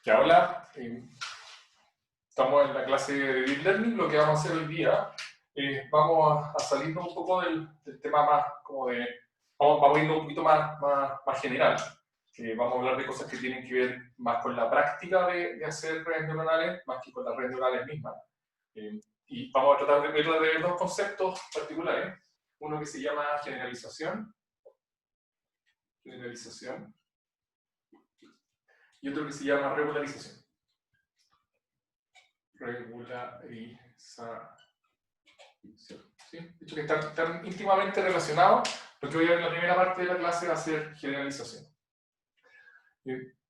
Ya, hola, estamos en la clase de Deep Learning. Lo que vamos a hacer hoy día es vamos a salirnos un poco del tema más como de, vamos a irnos un poquito más general. Vamos a hablar de cosas que tienen que ver más con la práctica de hacer redes neuronales, más que con las redes neuronales mismas. Y vamos a tratar de ver dos conceptos particulares. Uno que se llama generalización, y otro que se llama regularización. ¿Sí? De hecho, que están íntimamente relacionados. Lo que voy a ver en la primera parte de la clase va a ser generalización.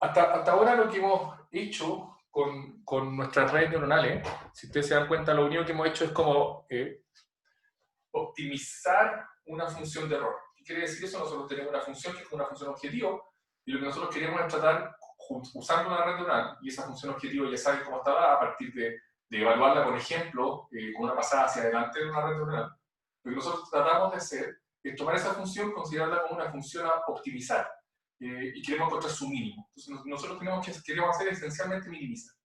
Hasta ahora lo que hemos hecho con nuestras redes neuronales, si ustedes se dan cuenta, lo único que hemos hecho es como optimizar una función de error. ¿Qué quiere decir eso? Nosotros tenemos una función que es una función objetivo, y lo que nosotros queremos es tratar, usando una red neuronal, y esa función objetivo ya saben cómo estaba a partir de evaluarla con ejemplo, con una pasada hacia adelante de una red neuronal. Lo que nosotros tratamos de hacer es tomar esa función, considerarla como una función a optimizar, y queremos encontrar su mínimo. Entonces nosotros queremos hacer esencialmente minimizar.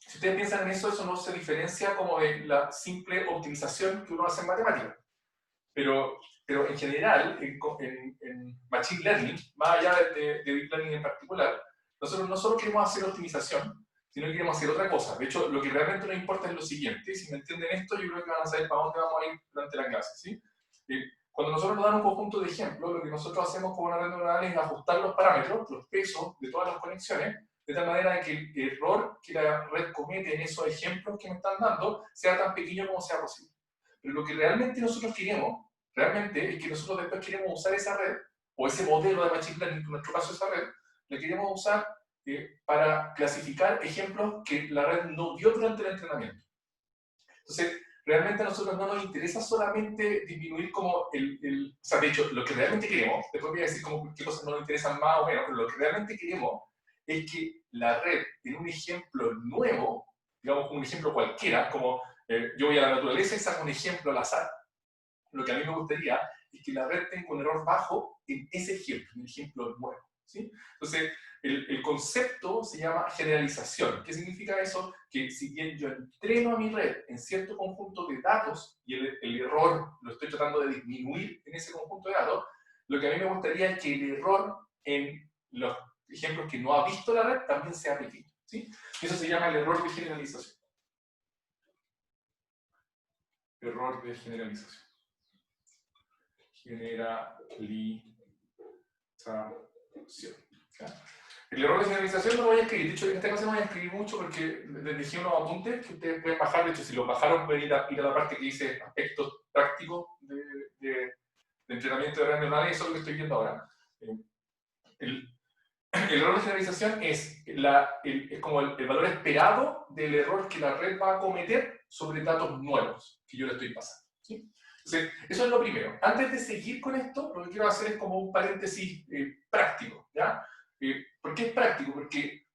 Si ustedes piensan en eso, eso no se diferencia como de la simple optimización que uno hace en matemáticas. Pero en general, en Machine Learning, más allá de Deep Learning en particular, nosotros no solo queremos hacer optimización, sino que queremos hacer otra cosa. De hecho, lo que realmente nos importa es lo siguiente. Si me entienden esto, yo creo que van a saber para dónde vamos a ir durante la clase. ¿Sí? Cuando nosotros nos dan un conjunto de ejemplos, lo que nosotros hacemos con una red neuronal es ajustar los parámetros, los pesos de todas las conexiones, de tal manera que el error que la red comete en esos ejemplos que me están dando sea tan pequeño como sea posible. Pero lo que realmente nosotros queremos, realmente, es que nosotros después queremos usar esa red, o ese modelo de Machine Learning, en nuestro caso esa red, la queremos usar para clasificar ejemplos que la red no vio durante el entrenamiento. Entonces, realmente a nosotros no nos interesa solamente disminuir como o sea, de hecho, lo que realmente queremos, después voy a decir como qué cosas no nos interesan más o menos, pero lo que realmente queremos es que la red, en un ejemplo nuevo, digamos un ejemplo cualquiera, como yo voy a la naturaleza y saco un ejemplo al azar, lo que a mí me gustaría es que la red tenga un error bajo en ese ejemplo, en el ejemplo nuevo. ¿Sí? Entonces, el concepto se llama generalización. ¿Qué significa eso? Que si bien yo entreno a mi red en cierto conjunto de datos y el error lo estoy tratando de disminuir en ese conjunto de datos, lo que a mí me gustaría es que el error en los ejemplos que no ha visto la red también sea pequeño. ¿Sí? Eso se llama el error de generalización. Error de generalización. Generalización. ¿Ya? El error de generalización no lo voy a escribir. De hecho, en esta clase no voy a escribir mucho porque les dejé unos apuntes que ustedes pueden bajar. De hecho, si los bajaron, pueden ir a la parte que dice aspectos prácticos de entrenamiento de redes neuronales, y eso es lo que estoy viendo ahora. El error de generalización es como el valor esperado del error que la red va a cometer sobre datos nuevos que yo le estoy pasando. ¿Sí? Entonces, eso es lo primero. Antes de seguir con esto, lo que quiero hacer es como un paréntesis práctico. ¿Ya? ¿Por qué es práctico? Porque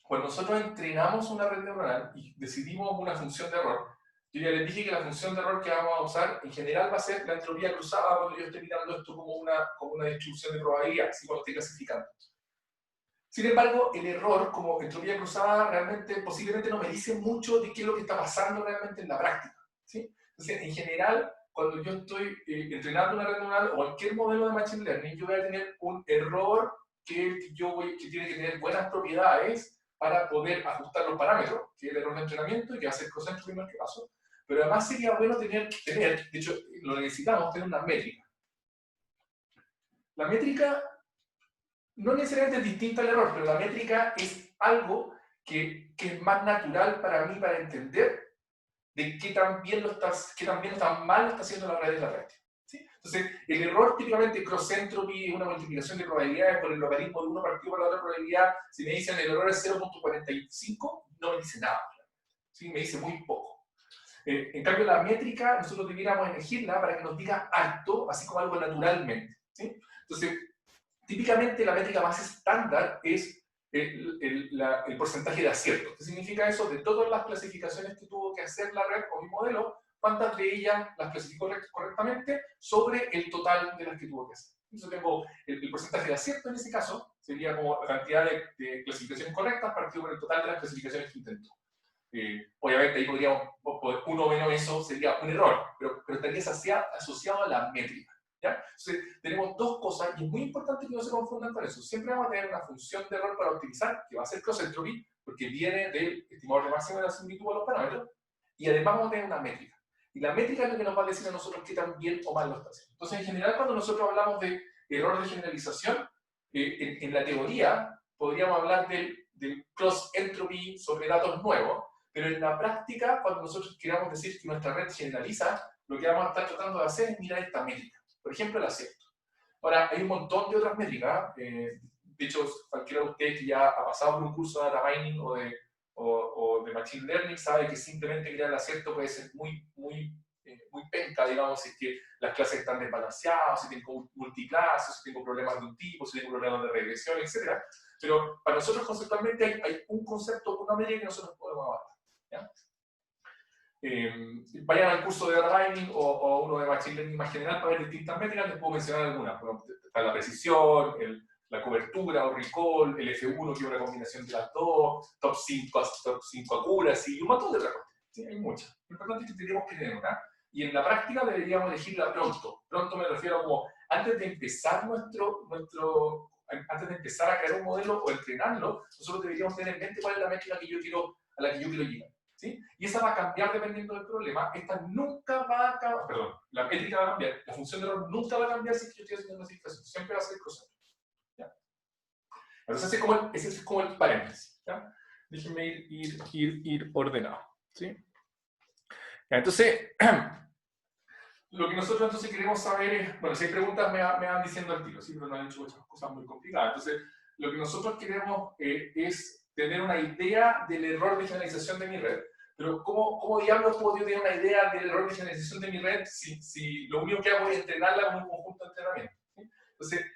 cuando nosotros entrenamos una red neuronal y decidimos una función de error, yo ya les dije que la función de error que vamos a usar en general va a ser la entropía cruzada cuando yo esté mirando esto como una distribución de probabilidad, así cuando esté clasificando. Sin embargo, el error como entropía cruzada realmente posiblemente no me dice mucho de qué es lo que está pasando realmente en la práctica. ¿Sí? Entonces, en general, cuando yo estoy entrenando una red neuronal o cualquier modelo de Machine Learning, yo voy a tener un error que tiene que tener buenas propiedades para poder ajustar los parámetros, que es el error de entrenamiento y que va a ser cross-entropy en nuestro caso. Pero además sería bueno tener, de hecho, lo necesitamos, tener una métrica. La métrica no necesariamente es distinta al error, pero la métrica es algo que es más natural para mí para entender de qué tan bien o tan mal lo está haciendo la red de la red. ¿Sí? Entonces, el error típicamente cross-entropy es una multiplicación de probabilidades por el logaritmo de uno partido por la otra probabilidad. Si me dicen el error es 0.45, no me dice nada. ¿Sí? Me dice muy poco. En cambio, la métrica nosotros debiéramos elegirla para que nos diga alto, así como algo naturalmente. ¿Sí? Entonces, típicamente la métrica más estándar es el porcentaje de acierto. ¿Qué significa eso? De todas las clasificaciones que tuvo que hacer la red o mi modelo, ¿cuántas de ellas las clasificó correctamente sobre el total de las que tuvo que hacer? Entonces tengo el porcentaje de acierto en ese caso, sería como la cantidad de clasificaciones correctas partido por el total de las clasificaciones que intentó. Obviamente ahí podríamos, uno menos eso sería un error, pero estaría asociado a la métrica. ¿Ya? Entonces, tenemos dos cosas y es muy importante que no se confundan con eso. Siempre vamos a tener una función de error para optimizar, que va a ser cross entropy, porque viene del estimador de máxima de la similitud a los parámetros, y además vamos a tener una métrica. Y la métrica es lo que nos va a decir a nosotros qué tan bien o mal lo está haciendo. Entonces, en general, cuando nosotros hablamos de error de generalización, en la teoría podríamos hablar del cross entropy sobre datos nuevos, pero en la práctica, cuando nosotros queramos decir que nuestra red generaliza, lo que vamos a estar tratando de hacer es mirar esta métrica. Por ejemplo, el acierto. Ahora, hay un montón de otras métricas. De hecho, cualquiera de ustedes que ya ha pasado por un curso de data mining o de machine learning sabe que simplemente crear el acierto puede ser muy penca, digamos, si es que las clases están desbalanceadas, si tengo multiclases, si tengo problemas de un tipo, si tengo problemas de regresión, etc. Pero para nosotros conceptualmente hay un concepto, una métrica que nosotros podemos abarcar. ¿Ya? Vayan al curso de data mining o uno de machine learning más general para ver distintas métricas, les puedo mencionar algunas. Bueno, está la precisión, la cobertura o recall, el F1, que es una combinación de las dos, top 5 accuracy, y un montón de otras cosas. ¿Sí? Hay muchas. Lo importante es que tenemos que tener una. Y en la práctica deberíamos elegirla pronto. Pronto me refiero a como antes de empezar antes de empezar a crear un modelo o entrenarlo, nosotros deberíamos tener en mente cuál es la métrica a la que yo quiero llegar. ¿Sí? Y esa va a cambiar dependiendo del problema. Esta nunca va a cambiar, perdón, la métrica va a cambiar, la función de error nunca va a cambiar si yo estoy haciendo una clasificación, siempre va a ser cruzado. ¿Ya? Entonces ese es como el paréntesis. ¿Ya? Déjenme ir ordenado. ¿Sí? ¿Ya? Entonces, lo que nosotros entonces queremos saber es, bueno, si hay preguntas me van diciendo al tiro, ¿sí? Pero no han hecho muchas cosas muy complicadas. Entonces, lo que nosotros queremos es tener una idea del error de generalización de mi red. Pero ¿cómo diablos puedo yo tener una idea del error de generalización de mi red si lo único que hago es entrenarla con un conjunto de entrenamiento? ¿Sí? Entonces,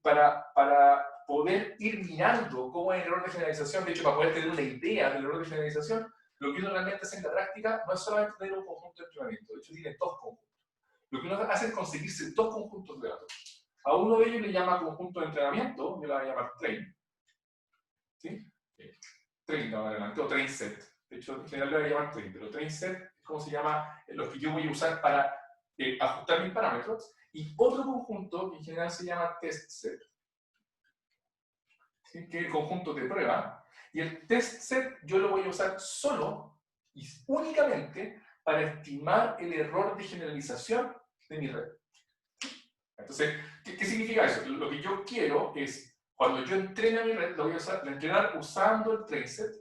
para poder ir mirando cómo es el error de generalización, de hecho, para poder tener una idea del error de generalización, lo que uno realmente hace en la práctica no es solamente tener un conjunto de entrenamiento, de hecho tiene dos conjuntos. Lo que uno hace es conseguirse dos conjuntos de datos. A uno de ellos le llama conjunto de entrenamiento, yo la voy a llamar train. ¿Sí? Train, adelante, o train set. De hecho, en general le voy a llamar train, pero train set es como se llama los que yo voy a usar para ajustar mis parámetros. Y otro conjunto que en general se llama test set, ¿sí? Que es el conjunto de prueba. Y el test set yo lo voy a usar solo y únicamente para estimar el error de generalización de mi red. Entonces, ¿qué significa eso? Lo que yo quiero es, cuando yo entrene a mi red, lo voy a entrenar usando el train set.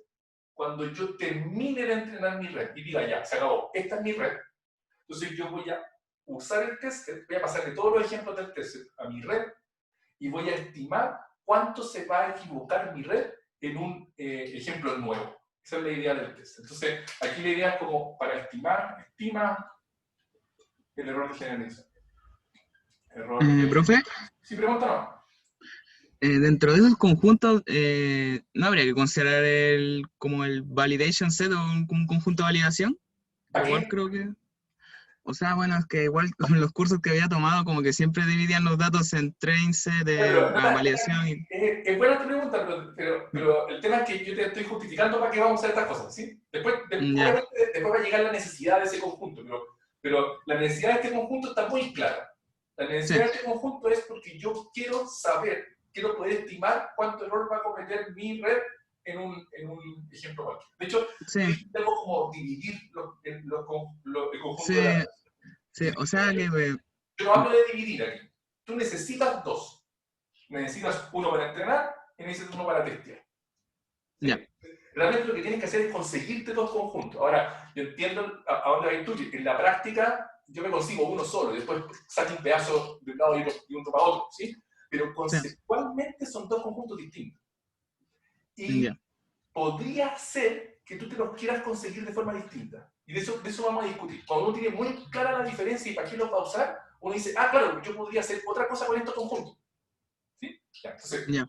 Cuando yo termine de entrenar mi red y diga, ya, se acabó, esta es mi red, entonces yo voy a usar el test set, voy a pasarle todos los ejemplos del test set a mi red y voy a estimar cuánto se va a equivocar mi red en un ejemplo nuevo. Esa es la idea del test. Entonces, aquí la idea es como para estima el error de generalización. Profe, Sí, pregunta. dentro de esos conjuntos, ¿no habría que considerar como el validation set o un conjunto de validación? ¿A Igual qué? creo que... O sea, bueno, es que igual con los cursos que había tomado, como que siempre dividían los datos en train set, Pero, validación y... es buena tu pregunta, pero el tema es que yo te estoy justificando para qué vamos a hacer estas cosas, ¿sí? Ya, Obviamente, después va a llegar la necesidad de ese conjunto, pero la necesidad de este conjunto está muy clara. La sí, necesidad de este conjunto es porque yo quiero quiero poder estimar cuánto error va a cometer mi red en un ejemplo cualquiera. De hecho, sí, tengo como dividir el conjunto de sí, datos. sí, o sea que... Yo no hablo de dividir aquí. Tú necesitas dos. Necesitas uno para entrenar y necesitas uno para testear. ya, ¿Sí? Realmente lo que tienes que hacer es conseguirte dos conjuntos. Ahora, yo entiendo a dónde vas tú. En la práctica, yo me consigo uno solo y después saco un pedazo de un lado y uno para otro. ¿Sí? Pero sí, conceptualmente son dos conjuntos distintos. ya, Y podría ser que tú te los quieras conseguir de forma distinta. Y de eso vamos a discutir. Cuando uno tiene muy clara la diferencia y para qué los va a usar, uno dice, ah, claro, yo podría hacer otra cosa con estos conjuntos. ¿Sí? Ya, entonces, ya.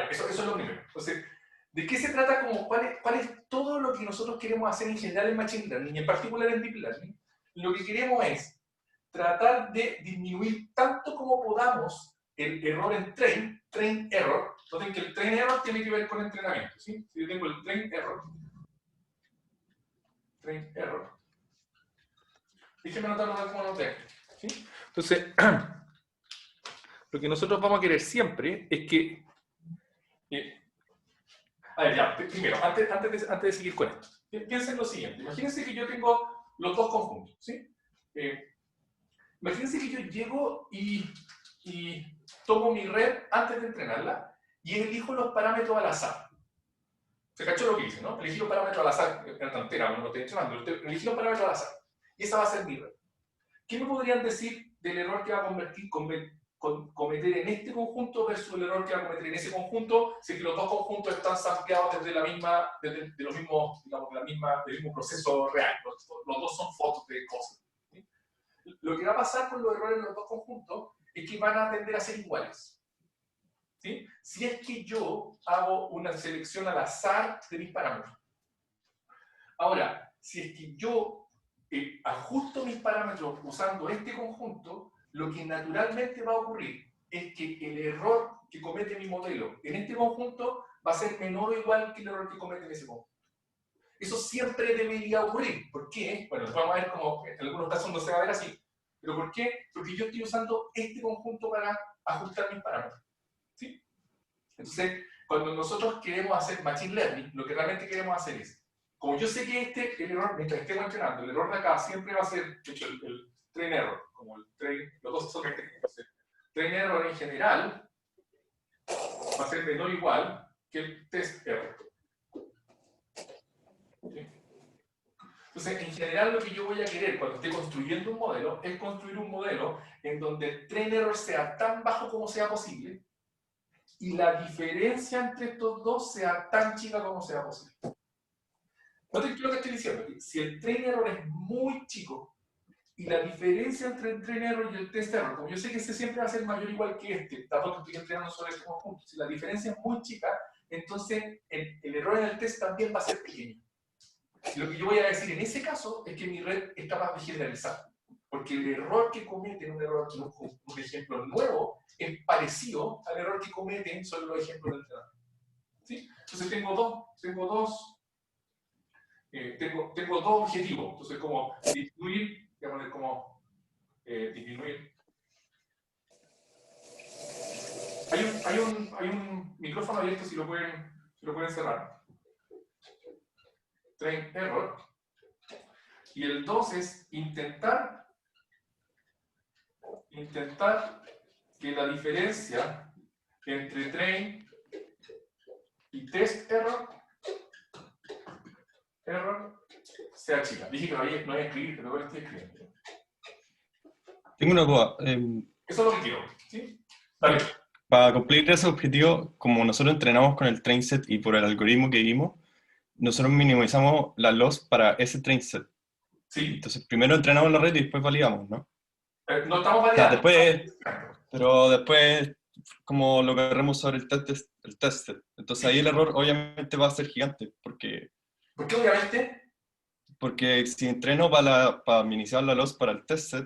eso es lo primero. Entonces, ¿de qué se trata? ¿Cuál es todo lo que nosotros queremos hacer en general en Machine Learning, y en particular en Deep Learning? Lo que queremos es tratar de disminuir tanto como podamos el error en train error, Noten que el train error tiene que ver con entrenamiento, ¿sí? Si yo tengo el train error, déjenme anotarlo tal como noté, ¿sí? Entonces, lo que nosotros vamos a querer siempre es que... a ver, ya, primero, antes de seguir con esto, piensen lo siguiente. Imagínense que yo tengo los dos conjuntos, ¿sí? Imagínense que yo llego y tomo mi red antes de entrenarla y elijo los parámetros al azar. ¿Se cachó lo que hice, no? Elegí los parámetros al azar, en la tontera, no lo estoy entrenando, elegí los parámetros al azar. Y esa va a ser mi red. ¿Qué me podrían decir del error que va a cometer en este conjunto versus el error que va a cometer en ese conjunto si es que los dos conjuntos están sampleados desde la misma, desde los mismos, digamos, del mismo proceso real? Los dos son fotos de cosas. ¿Sí? Lo que va a pasar con los errores en los dos conjuntos es que van a tender a ser iguales. ¿Sí? Si es que yo hago una selección al azar de mis parámetros. Ahora, si es que yo ajusto mis parámetros usando este conjunto, lo que naturalmente va a ocurrir es que el error que comete mi modelo en este conjunto va a ser menor o igual que el error que comete en ese conjunto. Eso siempre debería ocurrir. ¿Por qué? Bueno, después vamos a ver cómo en algunos casos no se va a ver así. ¿Pero por qué? Porque yo estoy usando este conjunto para ajustar mis parámetros. ¿Sí? Entonces, cuando nosotros queremos hacer Machine Learning, lo que realmente queremos hacer es, como yo sé que el error, mientras estemos entrenando, el error de acá siempre va a ser, de hecho, el train error, como el train, los dos son técnicos. Train error en general va a ser menor o igual que el test error. ¿Sí? Entonces, en general, lo que yo voy a querer cuando esté construyendo un modelo es construir un modelo en donde el train error sea tan bajo como sea posible y la diferencia entre estos dos sea tan chica como sea posible. Noten lo que estoy diciendo. Si el train error es muy chico y la diferencia entre el train error y el test error, como yo sé que este siempre va a ser mayor o igual que este, dado que estoy entrenando sobre este conjunto, si la diferencia es muy chica, entonces el error en el test también va a ser pequeño. Y lo que yo voy a decir en ese caso es que mi red es capaz de generalizar. Porque el error que cometen, un ejemplo nuevo, es parecido al error que cometen sobre los ejemplos del entrenamiento. ¿Sí? Entonces tengo dos objetivos. Entonces, como disminuir, voy a poner como disminuir. Hay un micrófono abierto, si lo pueden cerrar. Train error. Y el 2 es intentar que la diferencia entre train y test error sea chica. Dije que no había escribir, pero ahora estoy escribiendo. Tengo una duda. Eso es lo que quiero, ¿sí? Dale. Para cumplir ese objetivo, como nosotros entrenamos con el train set y por el algoritmo que vimos, nosotros minimizamos la loss para ese train set. Sí. Entonces, primero entrenamos la red y después validamos, ¿no? No estamos validando. O sea, después, como lo agarramos sobre el test set. Entonces ahí el error obviamente va a ser gigante, porque... ¿Por qué obviamente? Porque si entreno para minimizar la loss para el test set,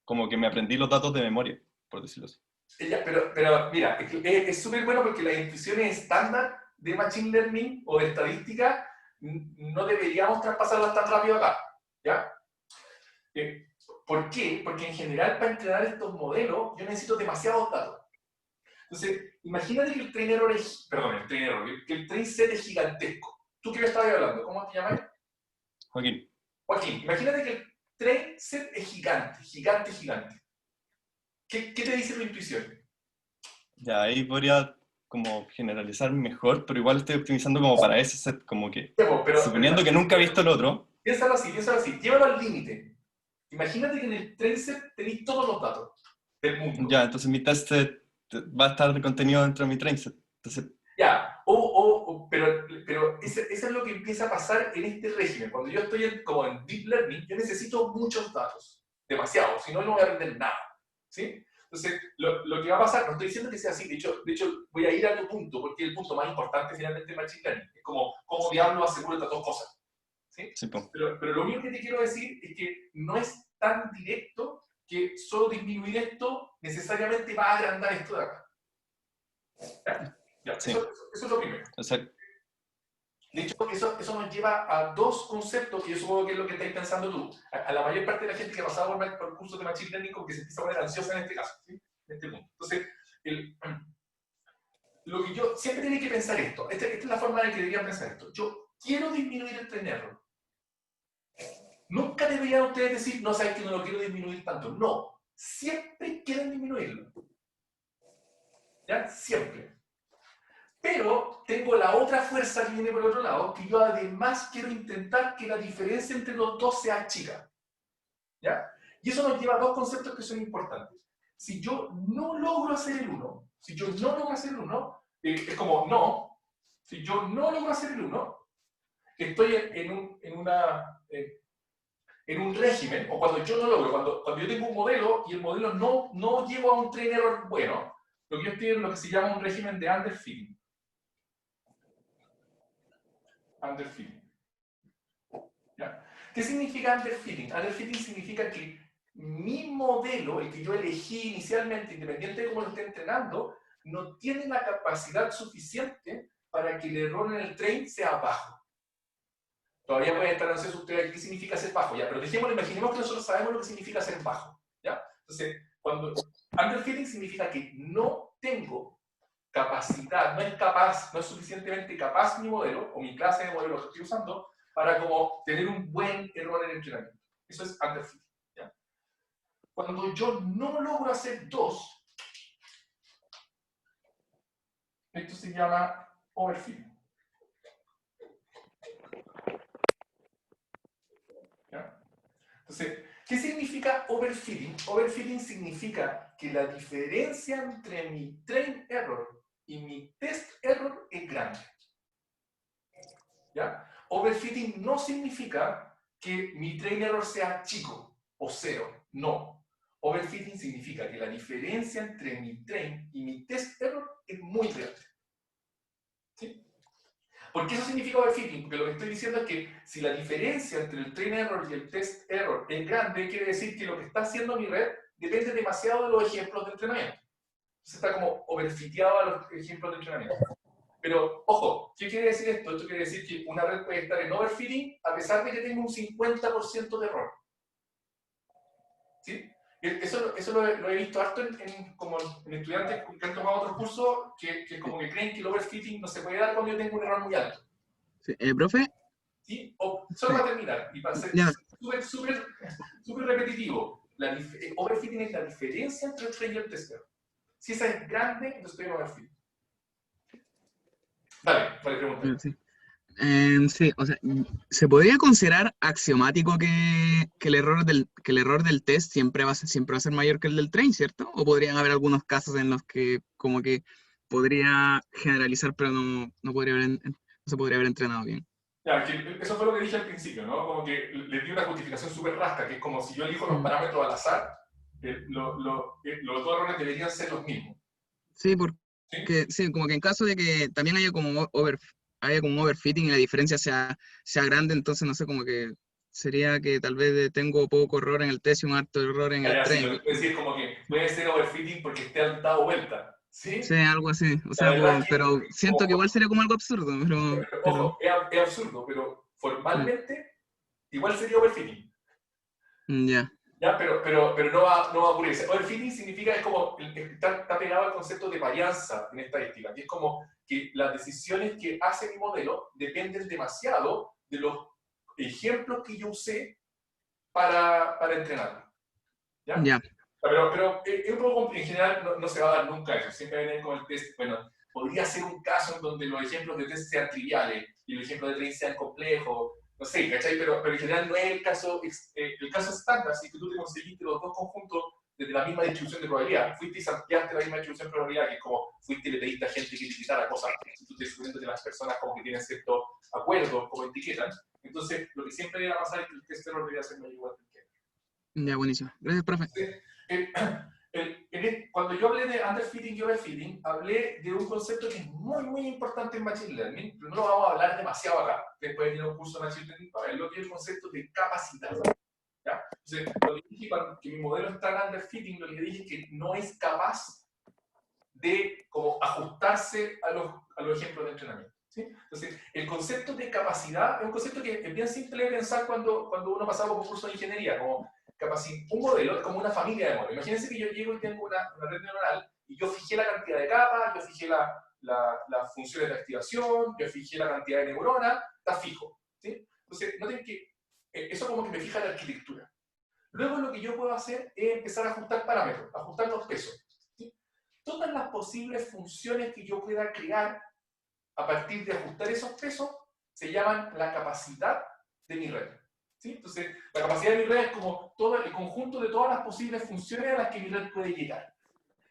como que me aprendí los datos de memoria, por decirlo así. Pero mira, es súper bueno porque las intuiciones estándar de Machine Learning o de estadística no deberíamos traspasarlas tan rápido acá, ¿ya? ¿Por qué? Porque en general para entrenar estos modelos yo necesito demasiados datos. Entonces, imagínate que el train error es, perdón, el train error, que el train set es gigantesco. ¿Tú qué me estabas hablando? ¿Cómo te llamas? Joaquín. Joaquín, imagínate que el train set es gigante. ¿Qué te dice tu intuición? Ya, ahí podría como generalizar mejor, pero igual estoy optimizando como para ese set, como que, suponiendo que nunca he visto el otro. Piénsalo así, llévalo al límite. Imagínate que en el train set tenéis todos los datos del mundo. Ya, entonces mi test set va a estar contenido dentro de mi train set. Entonces, ya, pero eso es lo que empieza a pasar en este régimen. Cuando yo estoy como en Deep Learning, yo necesito muchos datos, demasiado, si no, no voy a aprender nada. ¿Sí? Entonces, lo que va a pasar, no estoy diciendo que sea así, de hecho voy a ir a tu punto, porque es el punto más importante finalmente de Machine Learning. Es como, ¿cómo diablo aseguro estas dos cosas? ¿Sí? Sí, pero lo único que te quiero decir es que no es tan directo que solo disminuir esto necesariamente va a agrandar esto de acá. ¿Ya? Ya, Sí. eso es lo primero. Exacto. De hecho, eso nos lleva a dos conceptos que yo supongo que es lo que estáis pensando tú. A la mayor parte de la gente que ha pasado por cursos de Machine Learning como que se empieza a poner ansiosa en este caso, ¿sí? En este punto. Entonces, lo que yo siempre tiene que pensar esto. Esta es la forma en que deberían pensar esto. Yo quiero disminuir el train error. Nunca deberían ustedes decir, no, sabes que no lo quiero disminuir tanto. No. Siempre quieren disminuirlo. ¿Ya? Siempre. Pero tengo la otra fuerza que viene por el otro lado, que yo además quiero intentar que la diferencia entre los dos sea chica. ¿Ya? Y eso nos lleva a dos conceptos que son importantes. Si yo no logro hacer el 1, es como no. Si yo no logro hacer el 1, estoy en un régimen, o cuando yo no logro, cuando yo tengo un modelo y el modelo no llego a un train error bueno, lo que yo estoy en lo que se llama un régimen de underfitting. Underfitting. ¿Ya? ¿Qué significa underfitting? Underfitting significa que mi modelo, el que yo elegí inicialmente, independiente de cómo lo esté entrenando, no tiene la capacidad suficiente para que el error en el train sea bajo. Todavía pueden estar ansiosos ustedes qué significa ser bajo, ¿ya? Pero dejémoslo, imaginemos que nosotros sabemos lo que significa ser bajo, ¿ya? Entonces, cuando underfitting significa que no tengo capacidad, no es suficientemente capaz mi modelo, o mi clase de modelo que estoy usando, para como tener un buen error en el entrenamiento. Eso es underfitting, ¿ya? Cuando yo no logro hacer 2, esto se llama overfitting. ¿Ya? Entonces, ¿qué significa overfitting? Overfitting significa que la diferencia entre mi train error y mi test error es grande. ¿Ya? Overfitting no significa que mi train error sea chico o 0. No. Overfitting significa que la diferencia entre mi train y mi test error es muy grande. ¿Sí? ¿Por qué eso significa overfitting? Porque lo que estoy diciendo es que si la diferencia entre el train error y el test error es grande, quiere decir que lo que está haciendo mi red depende demasiado de los ejemplos de entrenamiento. Entonces está como overfiteado a los ejemplos de entrenamiento. Pero, ojo, ¿qué quiere decir esto? Esto quiere decir que una red puede estar en overfitting a pesar de que tenga un 50% de error. ¿Sí? Eso lo he visto harto como en estudiantes que han tomado otros cursos que como que creen que el overfitting no se puede dar cuando yo tengo un error muy alto. Sí, profe. ¿Sí? Solo para terminar, y para ser súper repetitivo, overfitting es la diferencia entre el train y el test error. Si esa es grande, entonces estoy en overfitting. Dale, pregunta. Sí. Sí, o sea, ¿se podría considerar axiomático que el error del test siempre va a ser mayor que el del train, ¿cierto? ¿O podrían haber algunos casos en los que como que podría generalizar, pero no se podría haber entrenado bien? Ya, eso fue lo que dije al principio, ¿no? Como que le di una justificación súper rasca, que es como si yo elijo los parámetros al azar, los dos errores deberían ser los mismos. Sí, porque sí, como que en caso de que también haya como un overfitting y la diferencia sea grande, entonces no sé, como que sería que tal vez tengo poco error en el test y un alto error en el Sí, lo train. que puedo decir es como que puede ser overfitting porque esté dado vuelta, ¿sí? Sí, algo así. O La sea, verdad es que, pero siento que igual sería como algo absurdo, ojo, es absurdo, pero formalmente igual sería overfitting. Ya. ¿Ya? Pero no va a ocurrir. Overfitting significa, es como, está pegado al concepto de varianza en estadística, que es como que las decisiones que hace mi modelo dependen demasiado de los ejemplos que yo usé para entrenarlo. ¿Ya? Ya. Pero es un poco, en general no se va a dar nunca eso. Siempre va a venir con el test. Bueno, podría ser un caso en donde los ejemplos de test sean triviales y los ejemplos de train sean complejos. No sé, ¿cachai? Pero en general no es el caso estándar, si que tú te conseguiste los dos conjuntos desde la misma distribución de probabilidad, fuiste y ampliaste la misma distribución de probabilidad, que es como fuiste y le pediste a gente que etiquetara cosas, si tú estás suponiendo que las personas como que tienen cierto acuerdo, como etiquetan, entonces lo que siempre debe pasar es que el test error debería ser mayor igual que el que. Ya, buenísimo. Gracias, profe. Cuando yo hablé de underfitting y overfitting, hablé de un concepto que es muy, muy importante en Machine Learning, pero no lo vamos a hablar demasiado acá. Después de ir a un curso de Machine Learning para ver lo que es el concepto de capacidad. ¿Ya? Entonces, cuando dije que mi modelo está en underfitting, lo que dije es que no es capaz de como ajustarse a los ejemplos de entrenamiento. ¿Sí? Entonces, el concepto de capacidad es un concepto que es bien simple de pensar cuando uno pasa por un curso de ingeniería, como un modelo es como una familia de modelos. Imagínense que yo llego y tengo una red neuronal y yo fijé la cantidad de capas, yo fijé las funciones de activación, yo fijé la cantidad de neuronas, está fijo. ¿Sí? Entonces, noten que eso como que me fija la arquitectura. Luego lo que yo puedo hacer es empezar a ajustar parámetros, ajustar los pesos. ¿Sí? Todas las posibles funciones que yo pueda crear a partir de ajustar esos pesos se llaman la capacidad de mi red. ¿Sí? Entonces, la capacidad de mi red es como todo el conjunto de todas las posibles funciones a las que mi red puede llegar.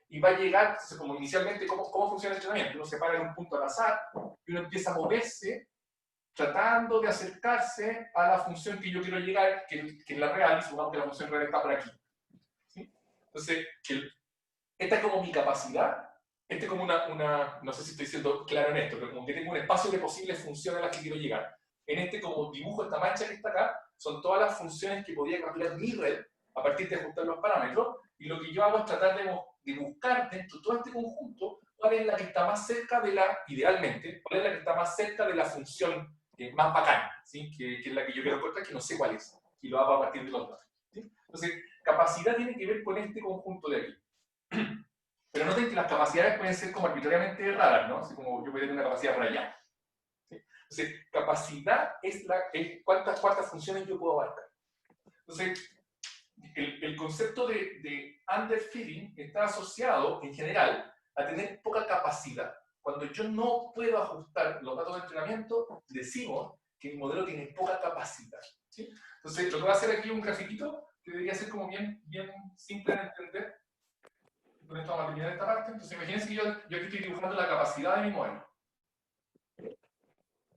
Y va a llegar, entonces, como inicialmente, ¿cómo funciona el entrenamiento? Uno se para en un punto al azar y uno empieza a moverse tratando de acercarse a la función que yo quiero llegar, que es la real, y supongamos que la función real está por aquí. ¿Sí? Entonces, esta es como mi capacidad. Este es como no sé si estoy siendo claro en esto, pero como que tengo un espacio de posibles funciones a las que quiero llegar. En este como dibujo, esta mancha que está acá, son todas las funciones que podría calcular mi red a partir de ajustar los parámetros, y lo que yo hago es tratar de buscar dentro de todo este conjunto cuál es la que está más cerca de idealmente, cuál es la que está más cerca de la función más bacana, ¿sí? que es la que yo quiero encontrar, que no sé cuál es, y lo hago a partir de los datos. ¿Sí? Entonces, capacidad tiene que ver con este conjunto de aquí. Pero noten que las capacidades pueden ser como arbitrariamente raras, ¿no? Así como yo puedo tener una capacidad por allá. ¿Sí? Entonces, capacidad es cuántas funciones yo puedo abarcar. Entonces, el concepto de underfitting está asociado, en general, a tener poca capacidad. Cuando yo no puedo ajustar los datos de entrenamiento, decimos que mi modelo tiene poca capacidad. ¿Sí? Entonces, lo que voy a hacer aquí es un grafiquito que debería ser como bien simple de entender. Con esto vamos a terminar esta parte. Entonces, imagínense que yo aquí estoy dibujando la capacidad de mi modelo.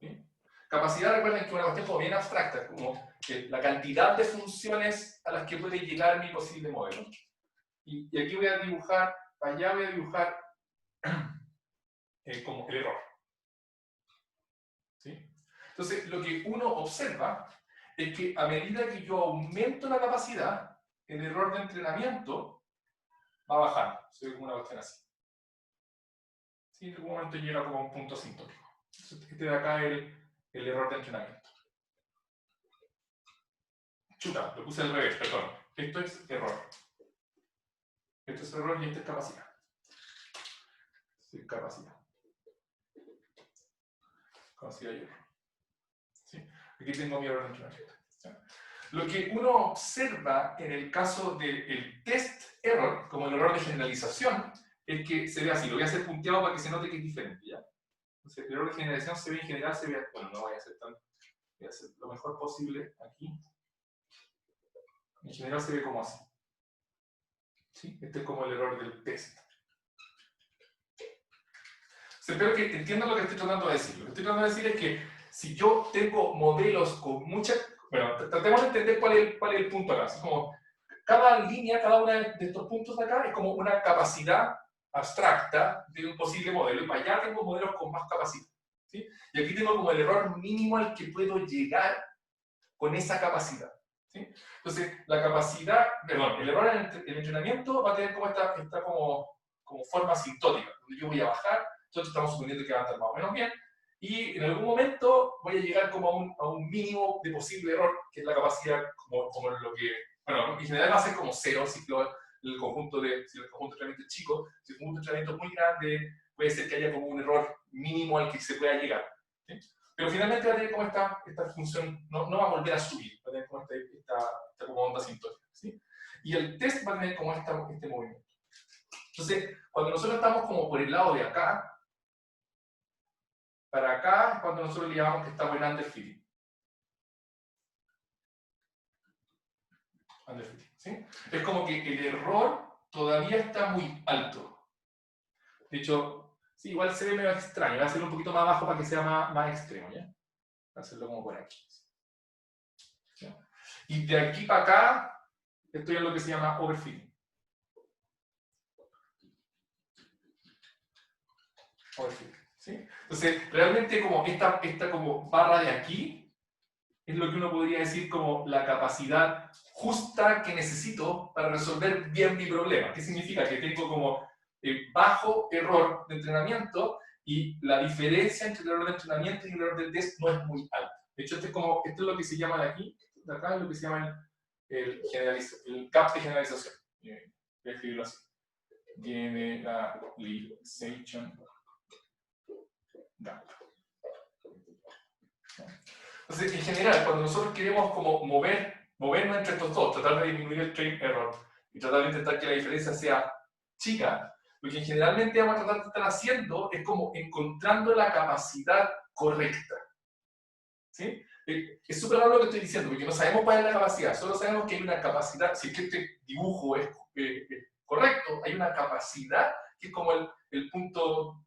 ¿Sí? Capacidad, recuerden que es una cuestión como bien abstracta, como la cantidad de funciones a las que puede llegar mi posible modelo. Y aquí voy a dibujar, allá voy a dibujar como el error. ¿Sí? Entonces, lo que uno observa es que a medida que yo aumento la capacidad, el error de entrenamiento va bajando. Se ve como una cuestión así. ¿Sí? En algún momento llega como a un punto asintótico. Este de acá es el error de entrenamiento. Chuta, lo puse al revés, perdón. Esto es error. Esto es error y esto es capacidad. Sí, capacidad. Capacidad y error. ¿Sí? Aquí tengo mi error de entrenamiento. ¿Sí? Lo que uno observa en el caso del test error, como el error de generalización, es que se ve así. Lo voy a hacer punteado para que se note que es diferente. ¿Ya? Entonces, el error de generalización se ve en general, se ve. Bueno, no voy a hacer tanto. Voy a hacer lo mejor posible aquí. En general se ve como así. ¿Sí? Este es como el error del test. Espero que entiendan lo que estoy tratando de decir. Lo que estoy tratando de decir es que si yo tengo modelos con mucha... Bueno, tratemos de entender cuál es el punto acá. Es como cada línea, cada uno de estos puntos de acá es como una capacidad abstracta de un posible modelo. Y para allá tengo modelos con más capacidad. ¿Sí? Y aquí tengo como el error mínimo al que puedo llegar con esa capacidad. ¿Sí? Entonces, la capacidad, perdón, el error en el entrenamiento va a tener como esta como forma asintótica, donde yo voy a bajar, entonces estamos suponiendo que va a andar más o menos bien, y en algún momento voy a llegar como a un mínimo de posible error, que es la capacidad, como lo que, bueno, en general va a ser como cero, si el conjunto de entrenamiento es chico, si el conjunto de entrenamiento es muy grande, puede ser que haya como un error mínimo al que se pueda llegar. ¿Sí? Pero finalmente va a tener como esta función, no va a volver a subir, va a tener como esta como onda asintótica. ¿Sí? Y el test va a tener como este movimiento. Entonces, cuando nosotros estamos como por el lado de acá, para acá es cuando nosotros le llamamos que estamos en underfitting. ¿Sí? Es como que el error todavía está muy alto. De hecho, sí, igual se ve medio extraño. Voy a hacerlo un poquito más abajo para que sea más extremo, ¿ya? Voy a hacerlo como por aquí. ¿Ya? Y de aquí para acá, estoy en lo que se llama overfitting. ¿Sí? Entonces, realmente como esta como barra de aquí es lo que uno podría decir como la capacidad justa que necesito para resolver bien mi problema. ¿Qué significa? Que tengo como bajo error de entrenamiento, y la diferencia entre el error de entrenamiento y el error de test no es muy alta. De hecho, esto es lo que se llama de aquí, de acá es lo que se llama el gap de generalización. Voy a escribirlo así. Generalization gap. Entonces, en general, cuando nosotros queremos como movernos entre estos dos, tratar de disminuir el train error y tratar de intentar que la diferencia sea chica, lo que generalmente vamos a tratar de estar haciendo es como encontrando la capacidad correcta. ¿Sí? Es súper raro lo que estoy diciendo, porque no sabemos cuál es la capacidad, solo sabemos que hay una capacidad, si es que este dibujo es correcto, hay una capacidad que es como el punto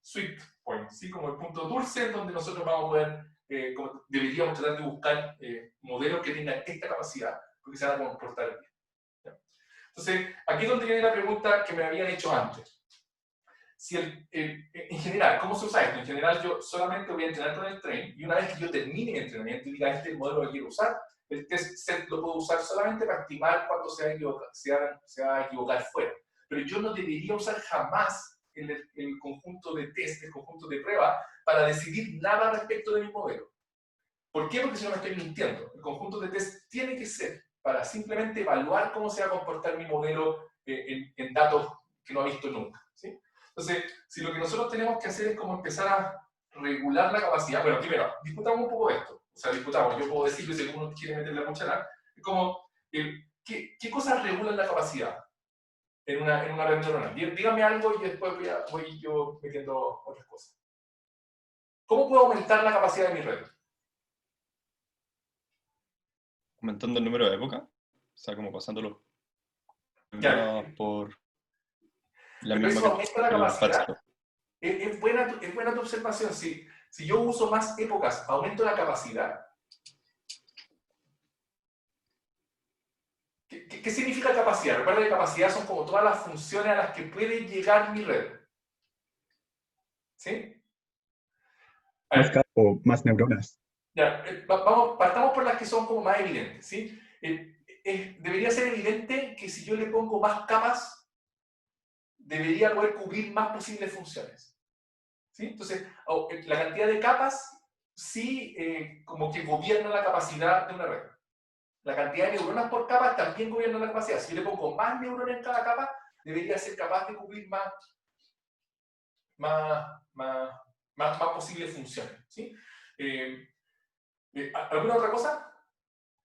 sweet point, ¿sí? Como el punto dulce en donde nosotros vamos a poder, deberíamos tratar de buscar modelos que tengan esta capacidad, porque se van a comportar bien. Entonces, aquí es donde viene la pregunta que me habían hecho antes. Si en general, ¿cómo se usa esto? En general, yo solamente voy a entrenar con el train, y una vez que yo termine el entrenamiento y diga, este es el modelo que quiero usar, el test set lo puedo usar solamente para estimar cuándo se va a equivocar fuera. Pero yo no debería usar jamás el conjunto de test, el conjunto de prueba, para decidir nada respecto de mi modelo. ¿Por qué? Porque si no me estoy mintiendo. El conjunto de test tiene que ser para simplemente evaluar cómo se va a comportar mi modelo en datos que no ha visto nunca, ¿sí? Entonces, si lo que nosotros tenemos que hacer es como empezar a regular la capacidad, bueno, primero, discutamos un poco de esto. O sea, discutamos, yo puedo decirlo si alguno quiere meter la cuchara, es como, ¿qué cosas regulan la capacidad en una red neuronal? Dígame algo y después voy yo metiendo otras cosas. ¿Cómo puedo aumentar la capacidad de mi red? Aumentando el número de épocas, o sea, como pasándolo por la Pero misma eso aumenta la capacidad. patch. Es buena tu observación. Si yo uso más épocas, ¿aumento la capacidad? ¿Qué significa capacidad? Recuerda que capacidad son como todas las funciones a las que puede llegar mi red. ¿Sí? O más neuronas. Ya, partamos por las que son como más evidentes, ¿sí? Debería ser evidente que si yo le pongo más capas, debería poder cubrir más posibles funciones. ¿Sí? Entonces, la cantidad de capas sí como que gobierna la capacidad de una red. La cantidad de neuronas por capa también gobierna la capacidad. Si yo le pongo más neuronas en cada capa, debería ser capaz de cubrir más posibles funciones. ¿Sí? ¿Alguna otra cosa?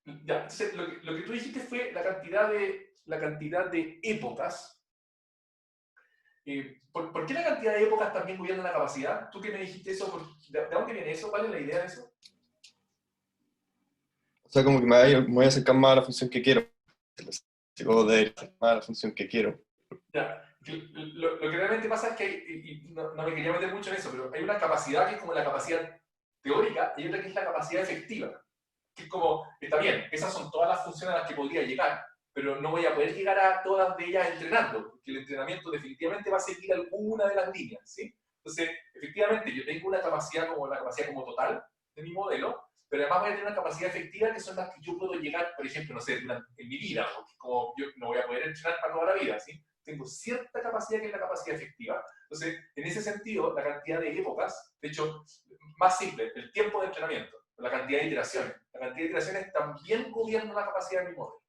Ya, entonces, lo que tú dijiste fue la cantidad de épocas. ¿Por qué la cantidad de épocas también gobierna la capacidad? ¿Tú qué me dijiste eso? ¿De dónde viene eso? ¿Cuál es la idea de eso? O sea, como que me voy a acercar más a la función que quiero. O de más a la función que quiero. Ya. Lo que realmente pasa es que, y no me quería meter mucho en eso, pero hay una capacidad que es como la capacidad teórica y otra que es la capacidad efectiva. Que es como, está bien, esas son todas las funciones a las que podría llegar, pero no voy a poder llegar a todas de ellas entrenando, porque el entrenamiento definitivamente va a seguir alguna de las líneas, ¿sí? Entonces, efectivamente, yo tengo una capacidad como la capacidad como total de mi modelo, pero además voy a tener una capacidad efectiva que son las que yo puedo llegar, por ejemplo, no sé, en mi vida, porque como yo no voy a poder entrenar para toda la vida, ¿sí? Tengo cierta capacidad que es la capacidad efectiva. Entonces, en ese sentido, la cantidad de épocas, de hecho, más simple, el tiempo de entrenamiento, la cantidad de iteraciones. La cantidad de iteraciones también gobierna la capacidad de mi modelo.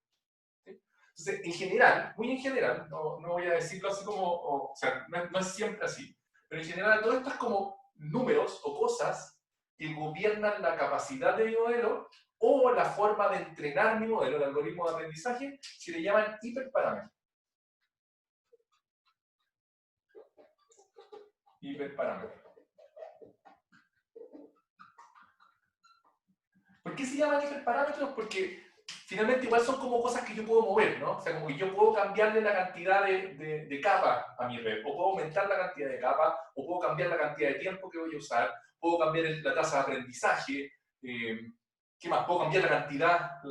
¿Sí? Entonces, en general, muy en general, no voy a decirlo así como, o sea, no es siempre así, pero en general, todo esto es como números o cosas que gobiernan la capacidad de mi modelo o la forma de entrenar mi modelo, el algoritmo de aprendizaje, se le llaman hiperparámetros. Hiperparámetros. ¿Por qué se llaman hiperparámetros? Porque finalmente igual son como cosas que yo puedo mover, ¿no? O sea, como que yo puedo cambiarle la cantidad de capas a mi red, o puedo aumentar la cantidad de capas, o puedo cambiar la cantidad de tiempo que voy a usar, puedo cambiar la tasa de aprendizaje, ¿qué más? Puedo cambiar la cantidad